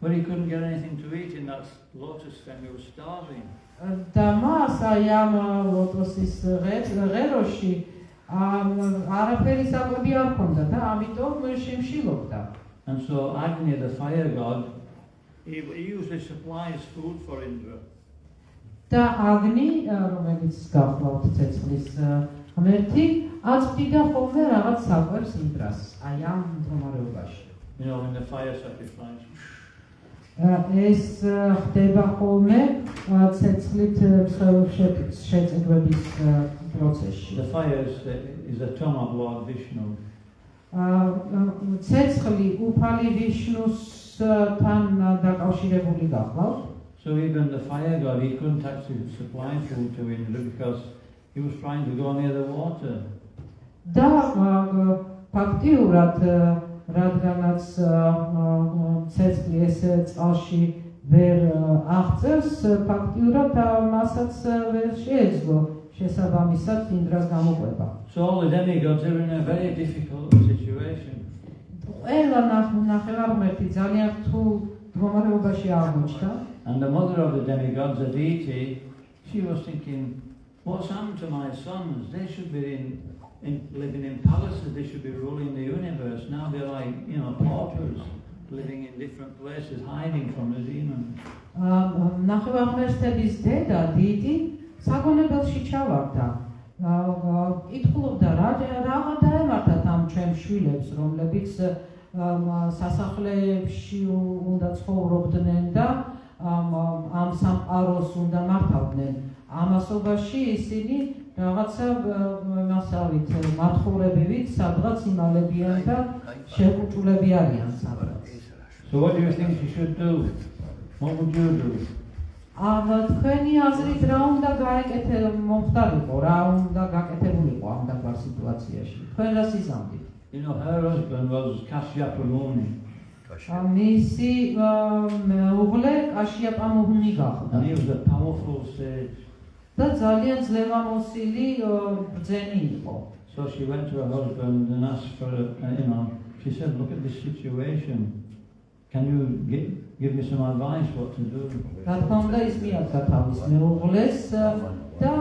But he couldn't get anything to eat in that lotus stem, he was starving. და მას აი ამ ლოტოსის ღეროში არაფერი საკვები არ ჰქონდა და ამიტომ შემშილობდა. And so Agni, the fire god, he usually supplies food for Indra. და აგნი, რომელიც გახლავთ ცეცხლის ღმერთი, აწვდიდა ხოლმე რაღაც საკვებს ინდრას, აი ამ მდგომარეობაში. You know, in the fire sacrifice. ეს ხდება ხოლმე ცეცხლით შეწირვების პროცესში. The fire is the tongue of Lord Vishnu. ცეცხლი უფალი ვიშნუსთან დაკავშირებული გახლავთ. So even the fire god, he couldn't actually supply food to Indra because he was trying to go near the water. და ფაქტიურად რადგანაც ცეცხლი ეს წყალში ვერ აღწევს, ფაქტიურად მასაც ვერ შეეძლო შესაბამისად ინდრას გამოყვება. So all the demigods are in a very difficult situation. ყველა ნახევარმერთი ძალიან რთულ მდგომარეობაში აღმოჩნდა. And the mother of the demigods, the deity, she was thinking, what's happened to my sons? They should be living in palaces, they should be ruling the universe. Now they're like, you know, paupers, living in different places, hiding from the demons. ნახევარმერთების დედა დიდი საგონებელში ჩავარდა. იტყულობდა რაღა დაემართათ ამ ჩემ შვილებს, რომლებიც სასახლეებში უნდა ცხოვრობდნენ და ამ სამყაროს უნდა მართავდნენ. ამასობაში ისინი რაღაცა მასავით მათხოვრებივით სადღაც იმალებიან და შეკუჭულები არიან სადღაც. So what do you think you should do? What would you do? თქვენი აზრით რა უნდა მომხდარიყო, რა უნდა გაკეთებულიყო ამ დაბარ სიტუაციაში? თქვენ რას იზამთით? You know, her husband was Kashyapa Muni. მისი მეუღლე კაშიაპა მუნი გახდა. And he was a powerful sage. და ძალიან ძლევამოსილი ბრძენი იყო. So she went to her husband and asked for, she said, look at this situation. Can you give me some advice what to do? რა თქმა უნდა ის მიადგა თავის მეუღლეს და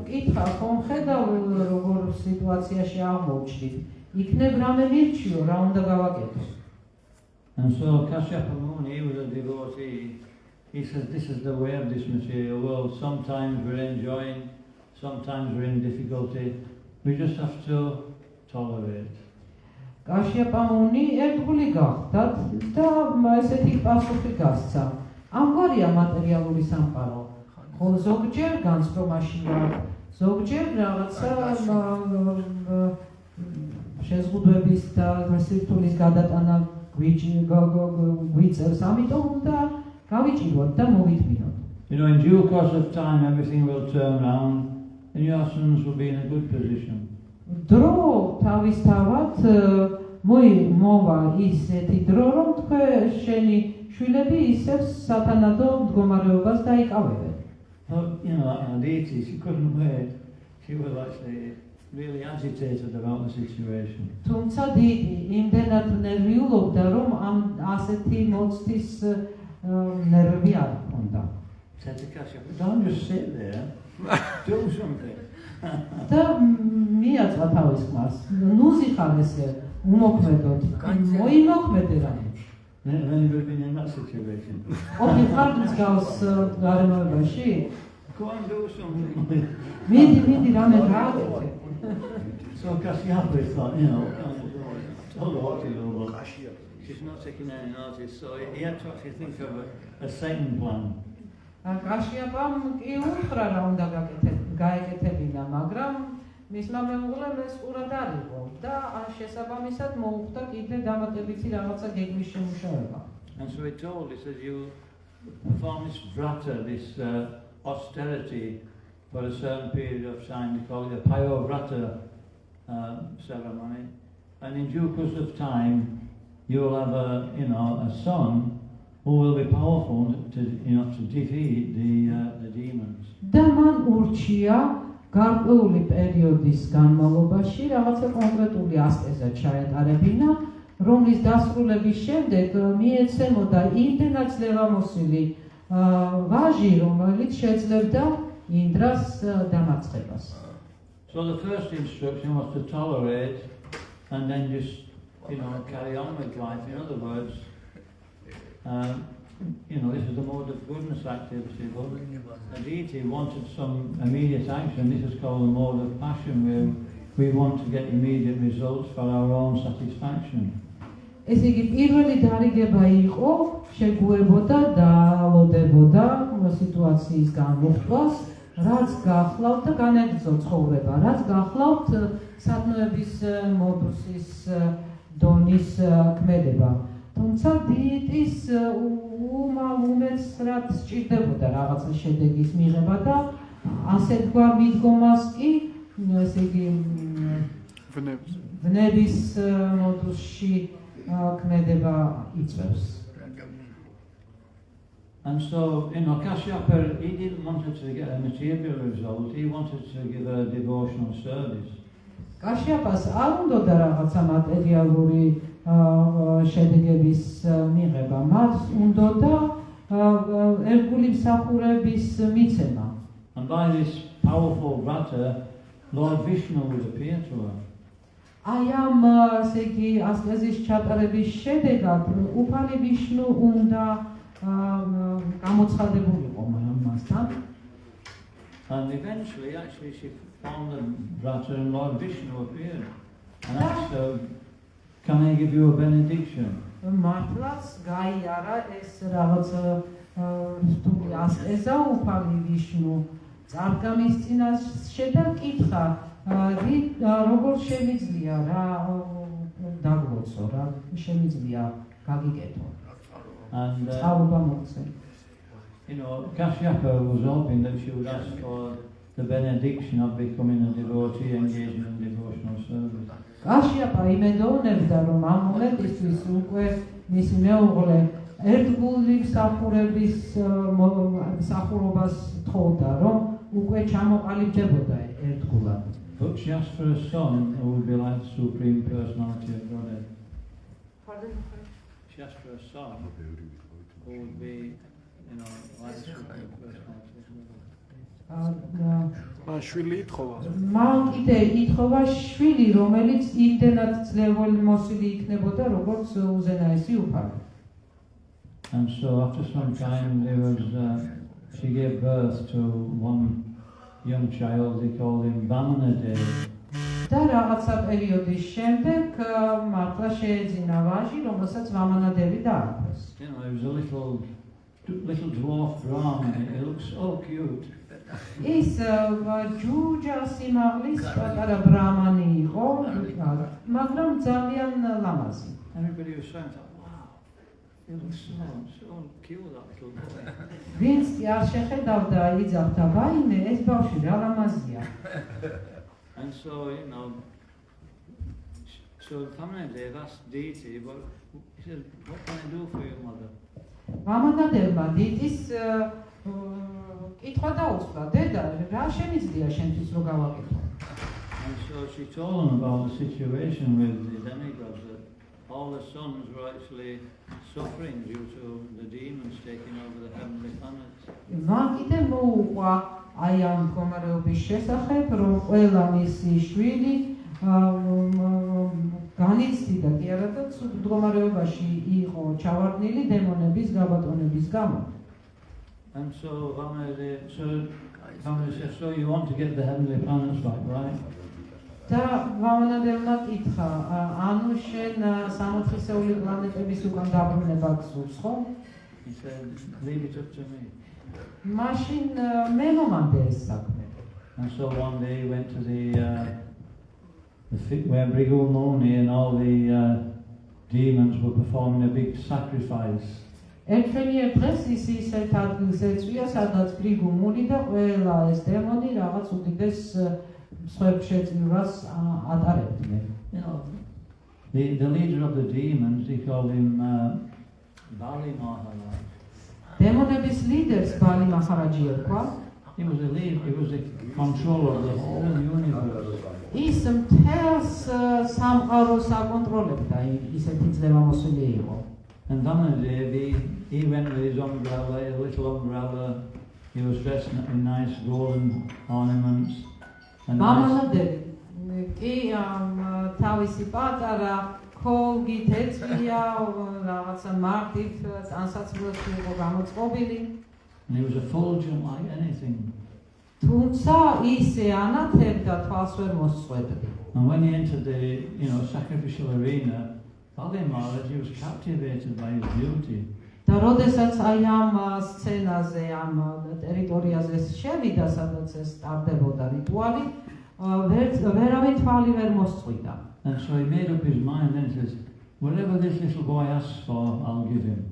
კითხა, ხომ ხედავ როგორ სიტუაციაში აღმოჩნდით. იქნებ რამე მირჩიო, რა უნდა გავაკეთო? And so Kashyapa Muni, he was a devotee. He said, this is the way of this material world. Sometimes we're enjoying, sometimes we're in difficulty. We just have to tolerate. კაშიაპა მუნი ერთგული გახდათ და ესეთი პასუხი გასცა. ამგვარია მატერიალური სამყარო. ხოლო ზოგჯერ განსწრომაშია, ზოგჯერ რაღაცა შეზღუდვების და სირთულის გადატანა გვიწევს, ამიტომ უნდა გავიჭიროთ და მოვიდგინოთ. You know, in due course of time, everything will turn around and your sons will be in a good position. დრო თავისთავად მოვა ისეთი დრო, რომ შენი შვილები ისევ სათანადო მდგომარეობას დაიკავებენ. You know, Aditi, she couldn't wait. She was actually really agitated about the situation. თუმცა დიდი იმდენად ნერვიულობდა, რომ ამ ასეთი მოცდის ნერვი არ ჰქონდა. Said to Kashyapa, don't just sit there, do something. და მიაწვა თავის ხმას. ნუზიხარ ესე უმოქმედოთ. მოიმოქმედე რამე. When you have been in that situation. ოღი ხარ მსგავს გარემოებაში? Go and do something. მიდი რამე გააკეთე. So Kashyapa thought, you know, told her what to do, but she's not taking any notice, so he had to actually think of a second plan. კაშიაპამ კი უთხრა რა უნდა გაეკეთებინა, მაგრამ მისმა მეუღლემ ეს ყურად არ იყო და შესაბამისად მოუხდა კიდე დამატებითი რაღაცა გეგმის შემუშავება. And so he says, you perform this vrata, this austerity for a certain period of time. They call it a Payovrata ceremony. And in due course of time, you will have a son who will be powerful to defeat the demons. და მან ურჩია გარკვეული პერიოდის განმავლობაში რაღაცა კონკრეტული ასკეზა ჩაეტარებინა, რომლის დასრულების შემდეგ მიეცემოდა იმდენად ძლევამოსილი ვაჟი, რომელიც შეძლებდა ინდრას დამარცხებას. So the first instruction was to tolerate and then just carry on with life. In other words, this is the mode of goodness activity, but the deity wanted some immediate action. This is called the mode of passion, where we want to get immediate results for our own satisfaction. ეს იგი პირველი დარიგება იყო, შეგუებოდა და ალოდებოდა სიტუაციის განმოხტვას, რაც გახლავთ და განეგრძო ცხოვრება, რაც გახლავთ სათნოების მოდუსის დონის ქმედება. თუმცა დიეტის უმალუნესრად სჭირდებოდა რაღაცა შედეგის მიღება და ასეთგვარ მიდგომას კი, ესე იგი ვნების მოდუსში ქმედება იწვევს. And so, Kashyapa, he didn't want her to get a material result, he wanted to give her a devotional service. კაშიაპას არ უნდოდა რაღაცა მატერიალური შედეგების მიღება, მას უნდოდა ერთგული მსახურების მიცემა. And by this powerful vrata, Lord Vishnu would appear to her. აი ამ ესე იგი ასკეზის ჩატარების შედეგად უფალი ვიშნუ უნდა გამოცხადებულიყო მასთან. And eventually, actually, she found the vrata and Lord Vishnu appeared and asked her, "Can I give you a benediction?" მართლაც გაიარა ეს რაღაც სტული ასკეზა უფალი ვიშნუ წარგამის წინაშე და კითხა, როგორ შემიძლია რა დაგლოცო, რა შემიძლია გაგიკეთო. And სწავლობა მოგცე. Kashyapa was hoping that she would ask for the benediction of becoming a devotee engaged in devotional service. კაშიაპა იმედოვნებდა, რომ ამ მომენტისთვის უკვე მისი მეუღლე ერთგული მსახურობას თხოვდა, რომ უკვე ჩამოყალიბდებოდა ერთგულად. But she asked for a son who would be like the Supreme Personality of Godhead. She asked for a son who would be, like the Supreme Personality of Godhead. შვილი ითხოვა. მან კიდე ითხოვა შვილი, რომელიც იმდენად ძლევამოსილი იქნებოდა, როგორც უზენაესი უფალი. And so after some time she gave birth to one young child, they called him Vamanadev. და რაღაცა პერიოდის შემდეგ მართლა შეეძინა ვაჟი, რომელსაც ვამანადევი დაარქვეს. He was a little dwarf Brahmin. He looked so cute. ის ჯუჯა სიმაღლის პატარა ბრამანი იყო, მაგრამ ძალიან ლამაზი. Everybody was saying, "Wow, he looks so cute, that little boy." ვინც არ შეხედავდა, იძახდა, "ვაიმე, ეს ბავშვი რა ლამაზია." And so, so Vamanadev asked deity, he said, "What can I do for you, mother?" ვამანადევმა დიტის კითხვა დაუწყდა, "დედა, რა შემიძლია შენთვის რო გავაკეთო?" And so she told him about the situation with the demigods, that all the sons were actually suffering due to the demons taking over the heavenly planets. მან კიდე მოუყვა აი ამ მდგომარეობის შესახებ, რომ ყველა მისი შვილი განიცდიდა კი არა და ცუდ მდგომარეობაში იყო ჩავარდნილი დემონების გაბატონების გამო. And so Vamanadev said, "So you want to get the heavenly planets back, right?" და ვამანადევმა კითხა, ანუ შენ სამოთხისეული პლანეტების უკან დაბრუნება გსურს, ხო? He said, "Leave it up to me." მაშინ მე მომანდე ეს საქმე. And so one day he went to where Brighu Muni and all the demons were performing a big sacrifice. ერთვენიერ დღეს ის ისეთ ადგილს ეწვია, სადაც გრიგუმული და ყველა ეს დემონი რაღაც უდიდეს მსხვერპლშეწირვას ატარებდნენ. You know, the leader of the demons, he called him Bali Maharaj. დემონების ლიდერს ბალი მაჰარაჯი ერქვა. He was the lead, he was the controller of the whole universe. ის მთელს სამყაროს აკონტროლებდა, ისეთი ძლევამოსილი იყო. And Vamadev, he went with his umbrella, a little umbrella. He was dressed in nice golden ornaments. And მამალადები კი თავისი პატარა ქოლგით ეწვია, რაღაცა მარტივ ანსაცმელს იყო გამოწყობილი. And he was effulgent like anything. თუმცა ისე ანათებდა, თვალს ვერ მოსწვებდი. And when he entered the, sacrificial arena, Bali Maharaj, he was captivated by his beauty. და როდესაც აი ამ სცენაზე, ამ ტერიტორიაზე შევიდა, სადაც ეს ტარდებოდა რიტუალი, ვერავინ თვალი ვერ მოსწვიდა. And so he made up his mind and says, whatever this little boy asks for, I'll give him.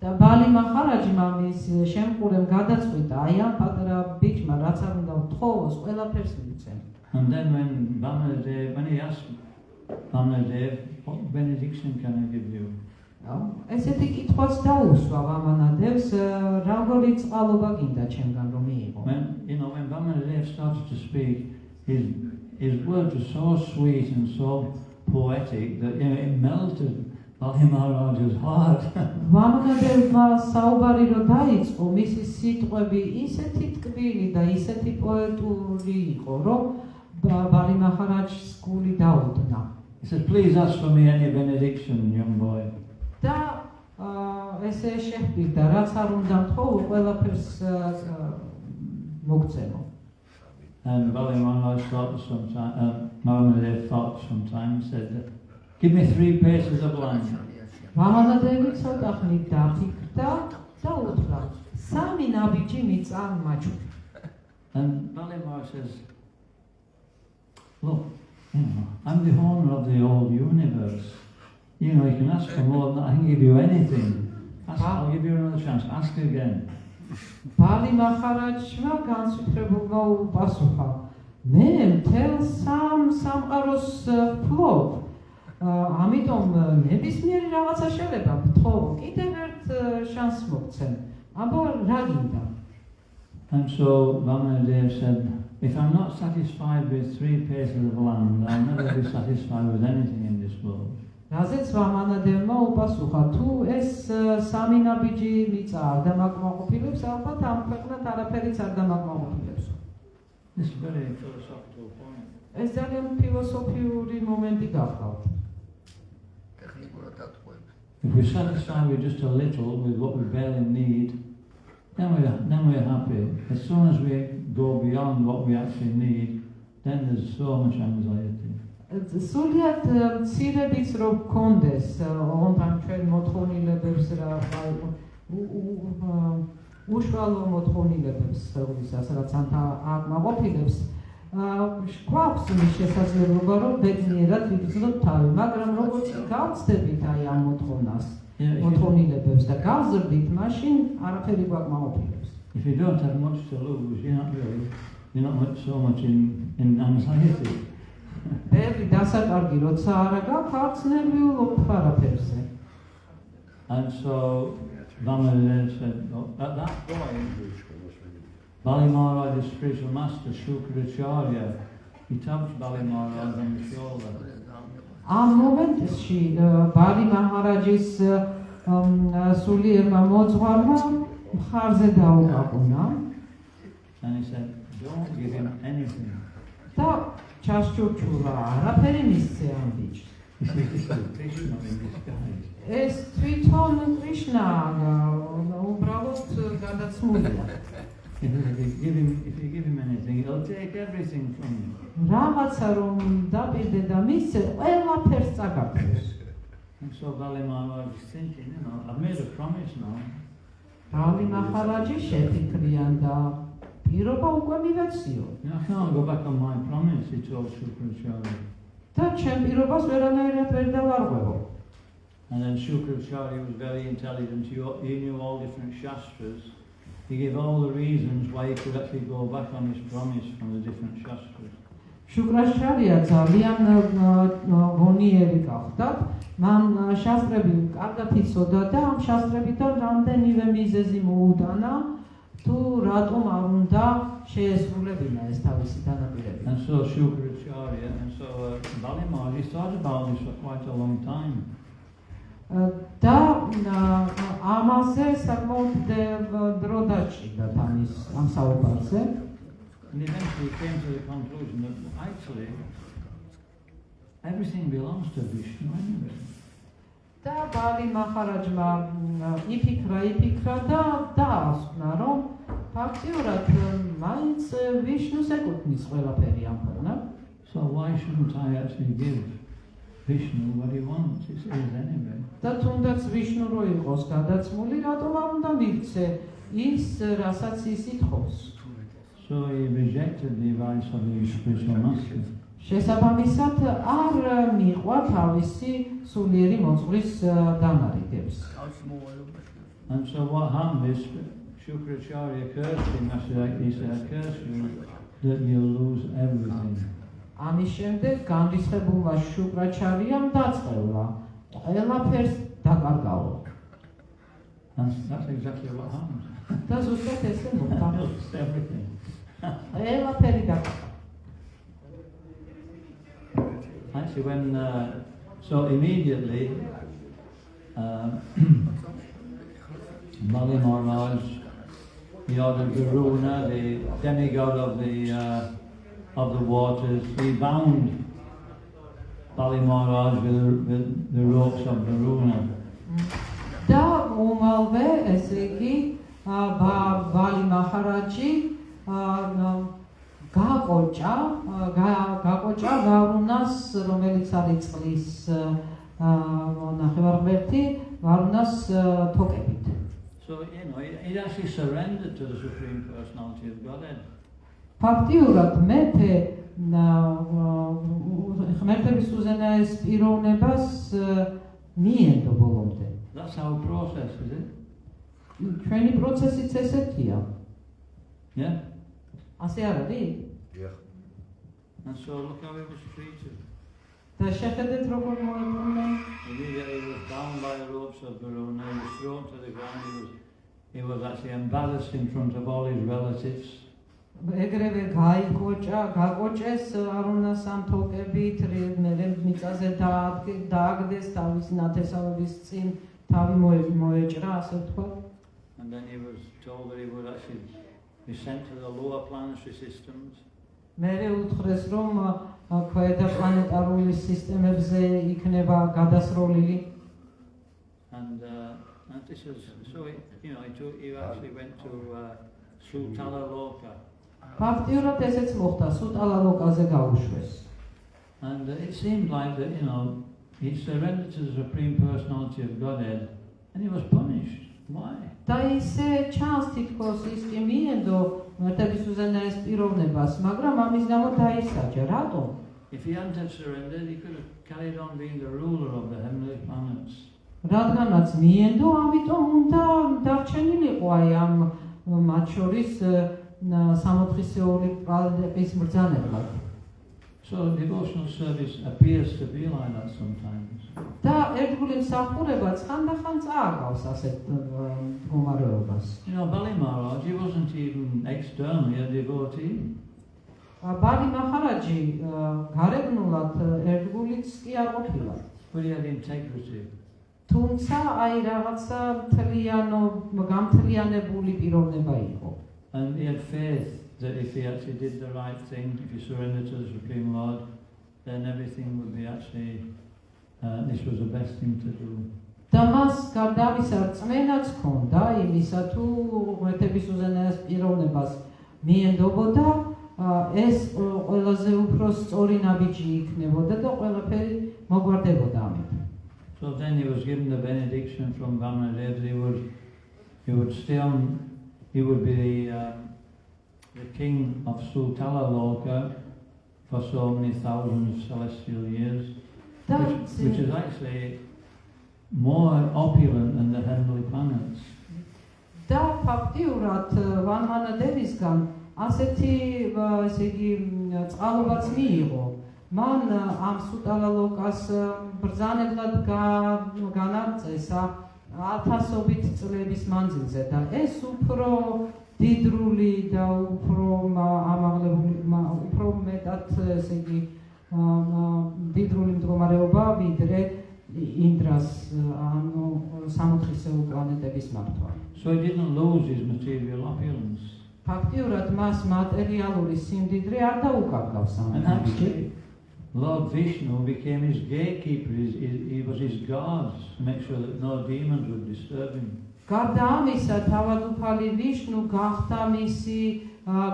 და ბალი მაჰარაჯმა მის შემყურემ გადაწყვიტა, აი ამ პატარა ბიჭმა რაც არ უნდა ვთხოვოს, ყველაფერს მიცემ. And then when he asked Vamadev, what benediction can I give you? ესეთი კითხვაც დაუსვა ვამანადევს, როგორი წყალობა გინდა ჩემგან რომ მიიღო. When Vamadev started to speak, his words were so sweet and so poetic that it melted Bali Maharaj's heart. ვამანადევმა საუბარი რო დაიწყო, მისი სიტყვები ისეთი ტკბილი და ისეთი პოეტური იყო, რომ ბალი მაჰარაჯს გული დაუდნა. He said, please ask for me any benediction, young boy. და ესე შეჰპირდა, რაც არ უნდა მთხოვო, ყველაფერს მოგცემო. And Bali Maharaj thought Vamadev thought sometimes, said, give me 3 paces of land. ვამანადევი ცოტა ხნით დაფიქრდა და უთხრა, 3 ნაბიჯი მიწა მაჩვენე. And Bali Maharaj says, look, I'm the owner of the whole universe. You can ask for more than that. I can give you anything. I'll give you another chance. Ask again. ბალი მაჰარაჯმა განსაკუთრებულმა უპასუხა, მე მთელ სამყაროს ვფლობ, ამიტომ ნებისმიერი რაღაცა შეიძლება ვთხოვო, კიდევ ერთ შანსს მოგცემ, აბა რა გინდა? And so Vamadev said, if I'm not satisfied with 3 paces of land, I'll never be satisfied with anything in this world. რაზეც ვამანადევმა უპასუხა, თუ ეს 3 ნაბიჯი მიწა არ დამაკმაყოფილებს, ალბათ ამ ქვეყნად არაფერიც არ დამაკმაყოფილებს. This is a very philosophical point. ეს ძალიან ფილოსოფიური მომენტი გახლავთ. If we're satisfied with just a little, with what we barely need, then we're happy. As soon as we go beyond what we actually need, then there's so much anxiety. სულიად მცირებიც რო გქონდეს ოღონდ ჩვენ მოთხოვნილებებს რა უშუალო მოთხოვნილებებს ვისას რაც აკმაყოფილებს გვაქვს ის შესაძლებლობა რომ ბედნიერად ვიგრძნობ თავი, მაგრამ როგორც გავცდებით აი ამ მოთხოვნილებებს და გავზრდით, მაშინ არაფერი გვაკმაყოფილებს. If you don't have much to lose, you're not so much in anxiety. ბევრი დასაკარგი როცა არა გაქვს, არც ნერვიულობ არაფერზე. And so Vamadev said, at that point, Bali Maharaj's spiritual master, Shukracharya, he tapped Bali Maharaj on the shoulder. ამ მომენტში ბალი მაჰარაჯის სულიერმა მოძღვარმა მხარზე დაუკაყუნა. And he said, don't give him anything. და ჩასჭურჭურა, არაფერი მისცე ამ ბიჭს. He said, this is Krishna in disguise. ეს თვითონ კრიშნა უბრალოდ გადაცმულია. If you give him anything, he'll take everything from you. რაღაცა რომ დაპირდე და მისცე, ყველაფერს წაგაფროს. And so Bali Maharaj is thinking, I've made a promise now. ბალი მაჰარაჯი შეფიქრიან და პირობა უკვე მივეციო. I can't go back on my promise, he told Shukracharya. და ჩემ პირობას ვერანაირად ვერ დავარღვევო. And then Shukracharya was very intelligent. He knew all different shastras. He gave all the reasons why he could actually go back on his promise from the different shastras. შუქრაჩარია ძალიან გონიერი გახდა. მან შასტრები კარგად იცოდა და ამ შასტრებიდან რამდენივე მიზეზი მოუტანა თუ რატომ არ უნდა შეესრულებინა ეს თავისი განაპირები. And so Shukracharya and so Bali Maharaj, he thought about this for quite a long time. და ამაზე საკმაოდ დრო დაჭირდა ამ საუბარზე. And eventually came to the conclusion that actually everything belongs to Vishnu anyway. და ბალი მაჰარაჯმა იფიქრა და დაასკვნა, რომ ფაქტიურად მაინც ვიშნუს ეკუთვნის ყველაფერი ამ ქვეყნად. So why shouldn't I actually give Vishnu what he wants? It's his anyway. და თუნდაც ვიშნუ რო იყოს გადაცმული, რატომ არ უნდა მივცე ის, რასაც ის ითხოვს. So he rejected the advice of the spiritual master. შესაბამისად არ მიყვა თავისი სულიერი მოძღვრის დანარიგებს. And so what happened is Shukracharya cursed him. He said, I curse you that you'll lose everything. ამის შემდეგ განრისხებულმა შუქრაჩარიამ დაწყევლა ყველაფერს დაკარგაო. And that's exactly what happened. და ზუსტად ესე მოხდა. He lost everything. ყველაფერი დაკარგა. Actually, when so immediately Bali Maharaj, he ordered Varuna, the demigod of the waters. He bound Bali Maharaj with the ropes of Varuna. და უმალვე ესე იგი ბალი მაჰარაჯი გაყოჭა ვარუნას, რომელიც არის წყლის ნახევარღმერთი, ვარუნას თოკებით. So he actually surrendered to the Supreme Personality of Godhead. ფაქტიურად მეფე ღმერთების უზენაეს პიროვნებას მიენდო ბოლომდე. That's our process, is it? ჩვენი პროცესიც ესეთია. Yeah? ასე არ არის? And so look how he was treated. და შეხედეთ როგორ მოებრუნე. Immediately he was bound by the ropes of Varuna, he was thrown to the ground, he was actually embarrassed in front of all his relatives. ეგრევე გაკოჭეს არუნას ამ თოკებით, მერე მიწაზე დააგდეს თავის ნათესავების წინ, თავი მოეჭრა, ასე ვთქვა. And then he was told that he would actually be sent to the lower planetary systems. მერე უთხრეს, რომ ქვედა პლანეტარული სისტემებზე იქნება გადასროლილი. And this is so he actually went to Sutala Loka. ფაქტიურად ესეც მოხდა, სუტალა ლოკაზე გაუშვეს. And it seemed like that, he surrendered to the Supreme Personality of Godhead and he was punished. Why? და ისე ჩანს თითქოს ის კი მიენდო ღმერთების უზენაეს პიროვნებას, მაგრამ ამის გამო დაისაჯა. რატომ? If he hadn't surrendered, he could have carried on being the ruler of the heavenly planets. რადგანაც მიენდო, ამიტომ უნდა დარჩენილიყო აი ამ მათ შორის სამოთხისეული პლანეტების მბრძანებლად. So devotional service appears to be like that sometimes. და ერთგული მსახურება ხანდახან წააგავს ასეთ მდგომარეობას. Bali Maharaj, he wasn't even externally a devotee. ბალი მაჰარაჯი გარეგნულად ერთგულიც კი არ ყოფილა. But he had integrity. თუმცა აი რაღაცა გამთლიანებული პიროვნება იყო. And he had faith that if he actually did the right thing, if he surrendered to the Supreme Lord, then everything would be actually, this was the best thing to do. და მას გარდავისა რწმენაც ჰქონდა იმისა, თუ ღმერთების უზენაეს პიროვნებას მიენდობოდა, ეს ყველაზე უფრო სწორი ნაბიჯი იქნებოდა და ყველაფერი მოგვარდებოდა ამით. So then he was given the benediction from Vamanadev. He would stay on. He would be the king of Sutala Loka for so many thousands of celestial years, which is actually more opulent than the heavenly planets. და ფაქტიურად ვანმანა დევისგან ასეთი ესე იგი წყალობაც მიიღო. მან ამ სუტალალოკას ბრძანებლად განარწესა 1000-ობით წლების მანძილზე და ეს უფრო დიდრული და უფრო ამაღლებული უფრო მეტად ესე იგი დიდრული მდგომარეობა ვიდრე ინდრას ანუ სამოთხისეულ პლანეტების მართვა. So he didn't lose his material opulence. ფაქტიურად მას მატერიალური სიმდიდრე არ დაუკარგავს ამ And actually, Lord Vishnu became his gatekeeper. He was his guard to make sure that no demons would disturb him. გარდა ამისა, თავადუფალი ვიშნუ გახდა მისი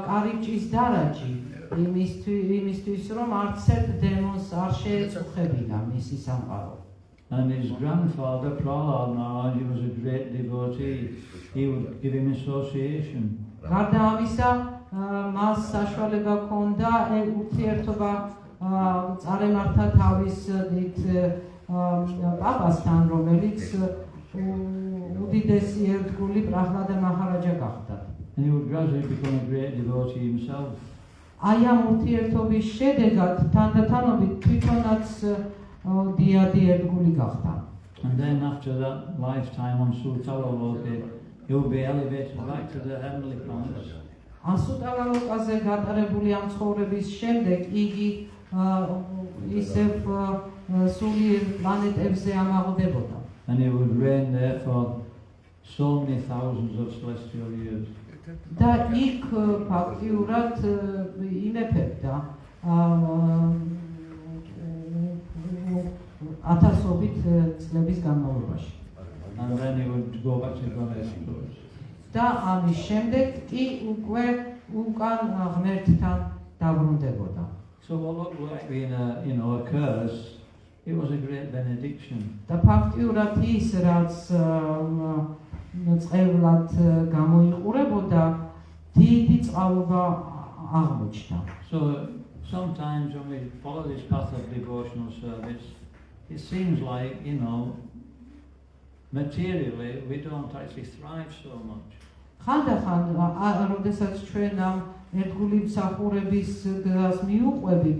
კარიბჭის დარაჯი იმისთვის, რომ არც ერთ დემონს არ შეეწუხებინა მისი სამყარო. And his grandfather, Prahlad Maharaj, he was a great devotee. He would give him association. გარდა ამისა, მას საშუალება ჰქონდა ურთიერთობა წარემართა თავის დიდ პაპასთან, რომელიც უდიდესი ერთგული პრაჰლადა მაჰარაჯა გახდა. And he would gradually become a great devotee himself. აი ამ ურთიერთობის შედეგად თანდათანობით თვითონაც დიადი ერთგული გახდა. And then after that lifetime on Sutalaloke, he would be elevated back to the heavenly planets. ამ სუტალალოკაზე გატარებული ამ ცხოვრების შემდეგ იგი ისევ სულიერ პლანეტებზე ამაღლდებოდა. And he would reign there for so many thousands of celestial years. და იქ ფაქტიურად იმეფებდა ათასობით წლების განმავლობაში. And then he would go back to Ganesh. და ამის შემდეგ კი უკვე უკან ღმერთთან დაბრუნდებოდა. So what looked like being a curse, it was a great benediction. და ფაქტიურად ის რაც წყევლად გამოიყურებოდა დიდი წყალობა აღმოჩნდა. So sometimes when we follow this path of devotional service, it seems like, materially we don't actually thrive so much. ხანდახან, როდესაც ჩვენ ამ ერთგული მსახურების გზას მიუყვებით,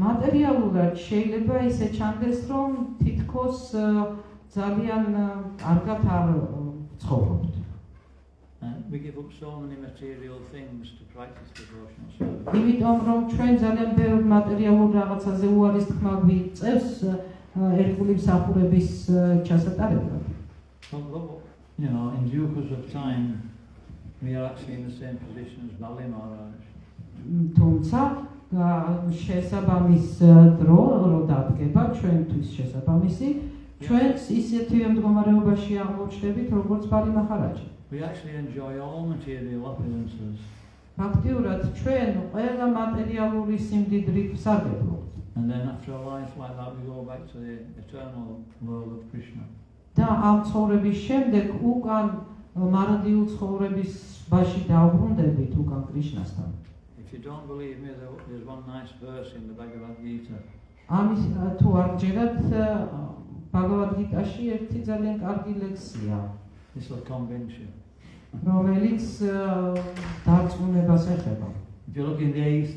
მატერიალურად შეიძლება ისე ჩანდეს, რომ თითქოს ძალიან კარგად არ ცხოვრობთ. We give up so many material things to practice devotional service. იმიტომ რომ ჩვენ ძალიან ბევრ მატერიალურ რაღაცაზე უარის თქმა გვიწევს ერთგული მსახურების ჩასატარებლად. In due course of time, we are actually in the same position as Bali Maharaj. თუმცა შესაბამის დრო რო დადგება ჩვენთვის შესაბამისი, ჩვენს ისეთივე მდგომარეობაში აღმოჩნდებით, როგორც ბალი მაჰარაჯი. We actually enjoy all material opulences. ფაქტიურად ჩვენ ყველა მატერიალური სიმდიდრით ვსარგებლობთ. And then after a life like that, we go back to the eternal world of Krishna. და ამ ცხოვრების შემდეგ უკან მარადიულ ცხოვრების ბაში დავბრუნდებით უკან კრიშნასთან. If you don't believe me, there's one nice verse in the Bhagavad Gita. ამის თუ არ გჯერათ, ბაგავად გიტაში ერთი ძალიან კარგი ლექსია, This will convince you. რომელიც დარწმუნებას ეხება. If you look in the 8th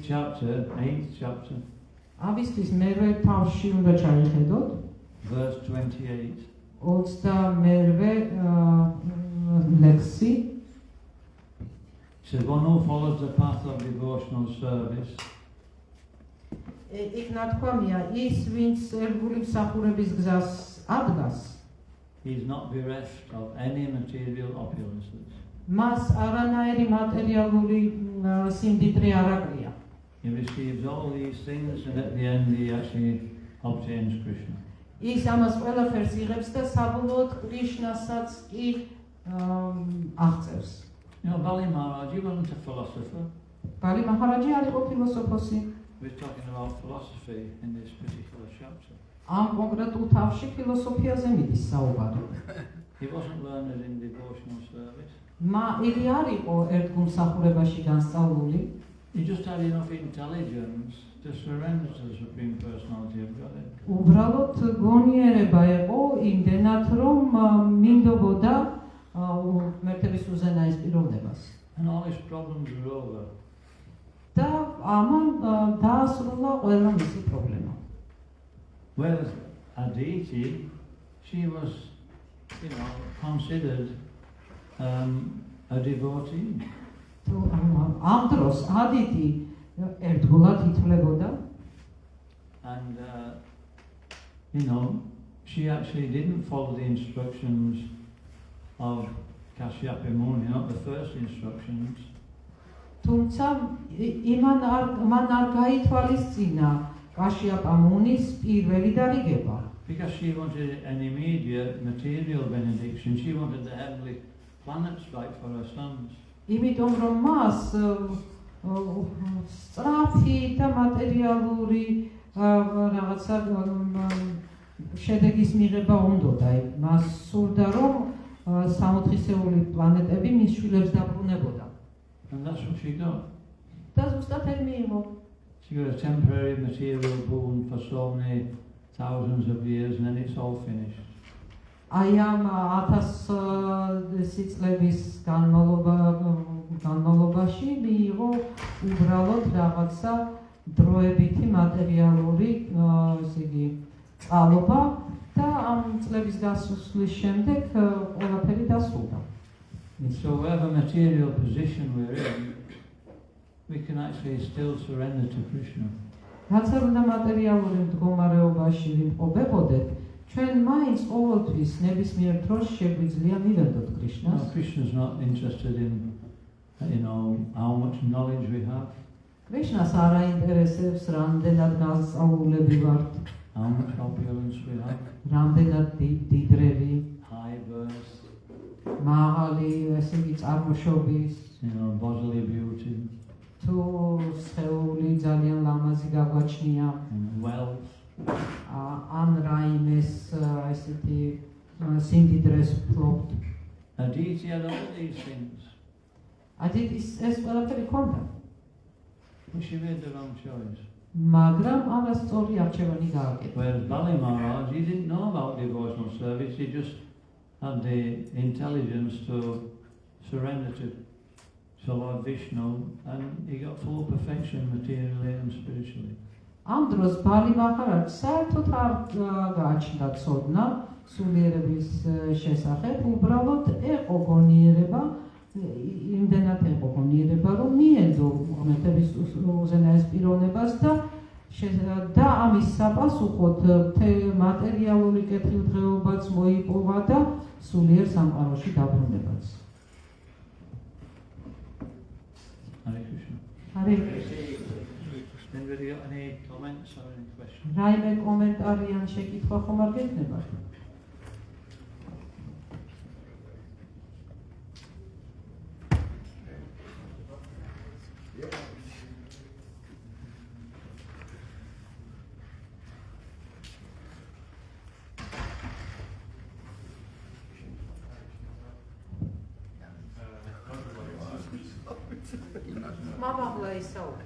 chapter, ამისთვის მერვე თავში უნდა ჩაიხედოთ, verse 28. 28-მერვე ლექსი. It says, one who follows the path of devotional service იქ ნათქვამია, ის ვინც ერთგული მსახურების გზას ადგას, he is not bereft of any material opulences. მას არანაირი მატერიალური სიმდიდრე არ აკლია. He receives all these things and at the end he actually obtains Krishna. ის ამას ყველაფერს იღებს და საბოლოოდ კრიშნასაც კი აღწევს. Bali Maharaj, he wasn't a philosopher. ბალი მაჰარაჯი არ იყო ფილოსოფოსი. We're talking about philosophy in this particular chapter. ამ კონკრეტულ თავში ფილოსოფიაზე მიდის საუბარი. He wasn't learned in devotional service. იგი არ იყო ერთგულ მსახურებაში განსწავლული. He just had enough intelligence to surrender to the Supreme Personality of Godhead. უბრალოდ გონიერება იყო იმდენად, რომ მინდობოდა ღმერთების უზენაეს პიროვნებას. And all his problems were over. და ამან დაასრულა ყველა მისი პრობლემა. Whereas Aditi, she was, considered a devotee. ამ დროს ადიტი ერთგულად ითვლებოდა. And, she actually didn't follow the instructions of Kashyapa Muni, not the first instructions. თუმცა მან არ გაითვალისწინა კაშიაპა მუნის პირველი დარიგება. Because she wanted an immediate material benediction, she wanted the heavenly planets right for her sons. იმიტომ რომ მას სწრაფი და მატერიალური რაღაცა შედეგის მიღება უნდოდა. მას სურდა რომ სამოთხისეული პლანეტები მის შვილებს დაბრუნებოდა. And that's what she got. და ზუსტად ეგ მიიღო. She got a temporary material boon for so many thousands of years and then it's all finished. აი ამ 1000 სიწლების განმავლობაში მიიღო უბრალოდ რაღაცა დროებითი მატერიალური ესე იგი წყალობა და ამ წლების გასვლის შემდეგ ყველაფერი დასრულდა. So whatever material position we're in, we can actually still surrender to Krishna. რაც არ უნდა მატერიალური მდგომარეობაში ვიმყოფებოდეთ, ჩვენ მაინც ყოველთვის ნებისმიერ დროს შეგვიძლია მივედოთ კრიშნას. Krishna's not interested in, how much knowledge we have. კრიშნას არ აინტერესებს რამდენად განსწავლულები ვართ, how much opulence we have, რამდენად დიდრები, high birth, მაღალი ესე იგი წარმოშობის, bodily beauty, თუ სხეული ძალიან ლამაზი გაგვაჩნია, wealth. ან რაიმეს ესეთი სიმდიდრეს ფლობთ. Aditi had all these things. ადიტის ეს ყველაფერი ჰქონდა. But she made the wrong choice. მაგრამ არასწორი არჩევანი გააკეთა. Whereas Bali Maharaj, he didn't know about devotional service, he just had the intelligence to surrender to Lord Vishnu and he got full perfection materially and spiritually. ამ დროს ბალი მაჰარაჯს საერთოდ არ გააჩნდა ცოდნა სულიერების შესახებ, უბრალოდ ეყო გონიერება, იმდენად ეყო გონიერება, რომ მიედო ღმერთების უზენაეს პიროვნებას და ამის საპასუხოდ მატერიალური კეთილდღეობაც მოიპოვა და სულიერ სამყაროში დაბრუნებაც. Hare Krishna. Hare Krishna. Anybody got any comments or any questions? რაიმე კომენტარი ან შეკითხვა ხომ არ გექნება? მამაღლა ისაუბრე.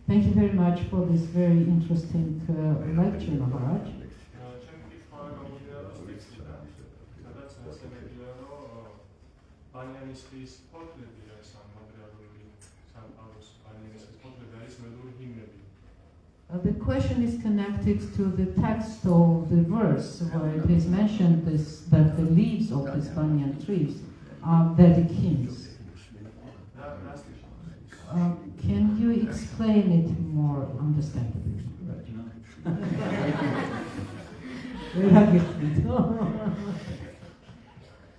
Thank you very much for this very interesting lecture, Maharaj. The question is connected to the text of the verse where it is mentioned that the leaves of these banyan trees are Vedic hymns. Can you explain it more understandably?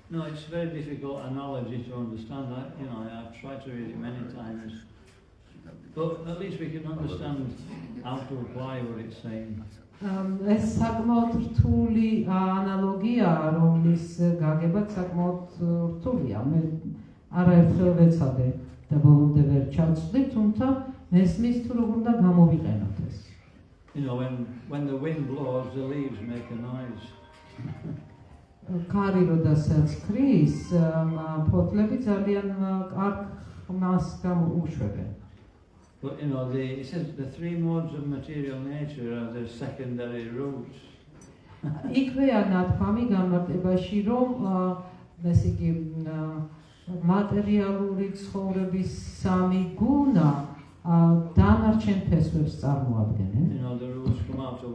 No, it's very difficult analogy to understand. I've tried to read it many times, but at least we can understand how to apply what it's saying. ეს საკმაოდ რთული ანალოგიაა, რომლის გაგებაც საკმაოდ რთულია. მე არაერთხელ ვეცადე და ბოლომდე ვერ ჩავწვდი, თუმცა მესმის თუ როგორ უნდა გამოვიყენოთ ეს. When the wind blows, the leaves make a noise. კარი როდესაც ქრის, ფოთლები ძალიან კარგ ხმას გამოუშვებენ. But it says the three modes of material nature are the secondary roots. იქვეა ნათქვამი განმარტებაში, რომ ესე იგი მატერიალური ცხოვრების სამი გუნა დანარჩენ ფესვებს წარმოადგენენ. The roots come out of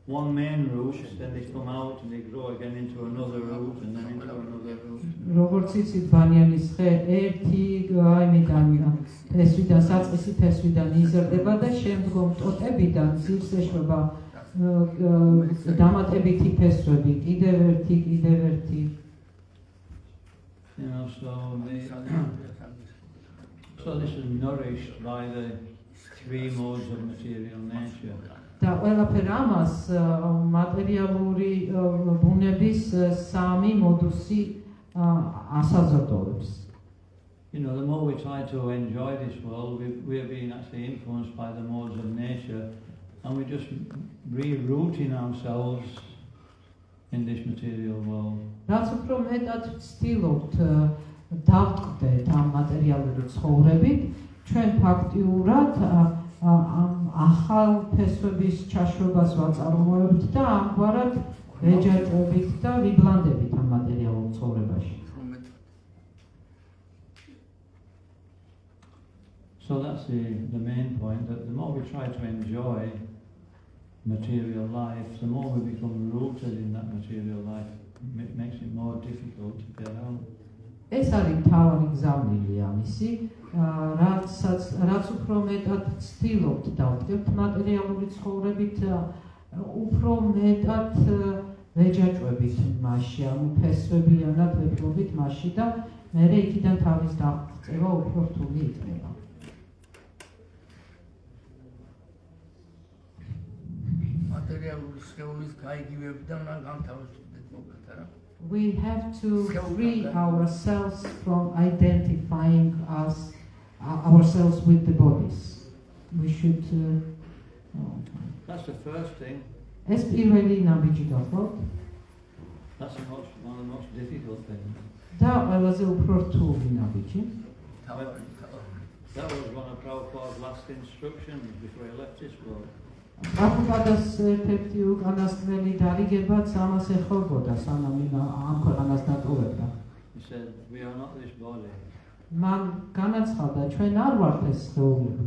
one main root, then they come out and they grow again into another root and then into another root. როგორც იცით, ბანიანის ხე ერთი აიმიდან ფესვიდან, საწყისი ფესვიდან იზრდება და შემდგომ ტოტებიდან ძირს ეშვება დამატებითი ფესვები, კიდევ ერთი. So this is nourished by the three modes of material nature. და ყველაფერ ამას მატერიალური ბუნების სამი მოდუსი ასაზრდოებს. The more we try to enjoy this world, we're being actually influenced by the modes of nature, and we're just rerouting ourselves in this material world. რაც უფრო მეტად ვცდილობთ დავტყდეთ ამ მატერიალური ცხოვრებით, ჩვენ ფაქტიურად ახალ ფესვების ჩაშვებას ვაწარმოებთ და ამგვარად ვეჯაჭვებით და ვიბლანდებით ამ მატერიალურ ცხოვრებაში. So that's the main point, that the more we try to enjoy material life, the more we become rooted in that material life. It makes it more difficult to get out. ეს არის მთავარი გზავნილი ამისი, რაც უფრო მეტად ვცდილობთ დავტკბებთ მატერიალური ცხოვრებით, უფრო მეტად ვეჯაჭვებით მასში, ანუ ფესვებიანად ვეფლობით მასში და მერე იქიდან თავის დაღწევა უფრო რთული იქნება. მატერიალური სხეულის გაიგივებიდან განთავისუფლდეთ მოკლედ რა. We have to free ourselves from identifying ourselves with the bodies. We should. That's the first thing. ეს პირველი ნაბიჯი გახლავთ. That's one of the most difficult things. და ყველაზე უფრო რთული ნაბიჯი. That was one of Prabhupada's last instructions before he left this world. Prabhupada's ერთ-ერთი უკანასკნელი დარიგებაც ამას ეხებოდა, სანამ ამ ქვეყანას დატოვებდა. He said, "We are not this body." მან განაცხადა, ჩვენ არ ვართ ეს სხეულები.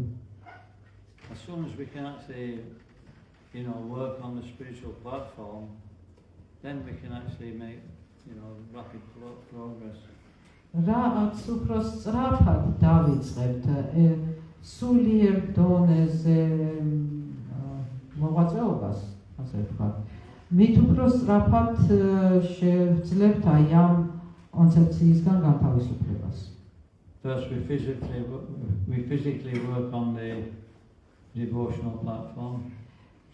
As soon as we can actually, work on the spiritual platform, then we can actually make, rapid progress. რაც უფრო სწრაფად დავიწყებთ სულიერ დონეზე მოღვაწეობას, ასე ვთქვათ, მით უფრო სწრაფად შევძლებთ აი ამ კონცეფციისგან განთავისუფლებას. First, we physically work on the devotional platform.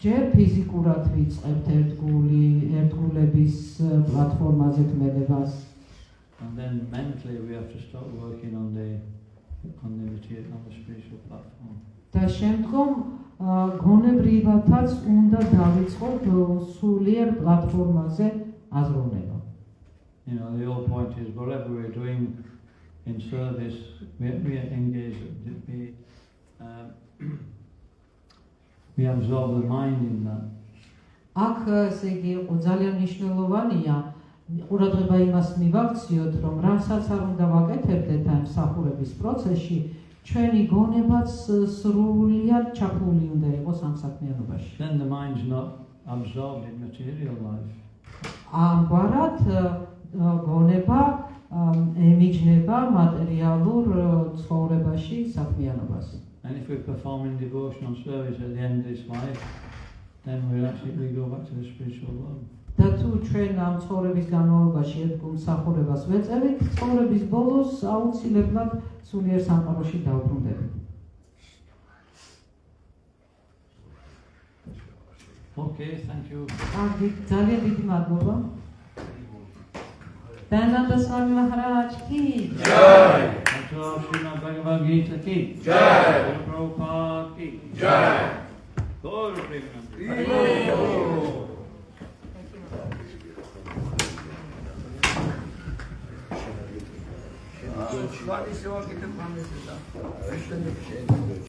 ჯერ ფიზიკურად ვიწყებთ ერთგულების პლატფორმაზე ქმედებას. And then mentally we have to start working on the spiritual platform. და შემდგომ გონებრივათაც უნდა დავიწყოთ სულიერ პლატფორმაზე აზროვნება. The whole point is whatever we're doing in service, we engage, we absorb the mind in that. აქ ესე იგი ძალიან მნიშვნელოვანია ყურადღება იმას მივაქციოთ, რომ რასაც არ უნდა ვაკეთებდეთ ამ მსახურების პროცესში, ჩვენი გონებაც სრულიად ჩაფლული უნდა იყოს ამ საქმიანობაში. Then the mind's not absorbed in material life. ამგვარად გონება ემიჯნება მატერიალურ ცხოვრებაში საქმიანობას. And if we're performing devotional service at the end of this life, then we go back to the spiritual world. და თუ ჩვენ ამ ცხოვრების განმავლობაში ერთგულ მსახურებას ვეწევით, ცხოვრების ბოლოს აუცილებლად სულიერ სამყაროში დავბრუნდებით. Okay, thank you. ძალიან დიდი მადლობა. Dhananda Swami Maharaj ki Jai. Srimad Bhagavad Gita ki Jai. Prabhupada ki Jai. Gaur Premanand. სხვადი შევა კიდე მამესა და ესენი შეიძლება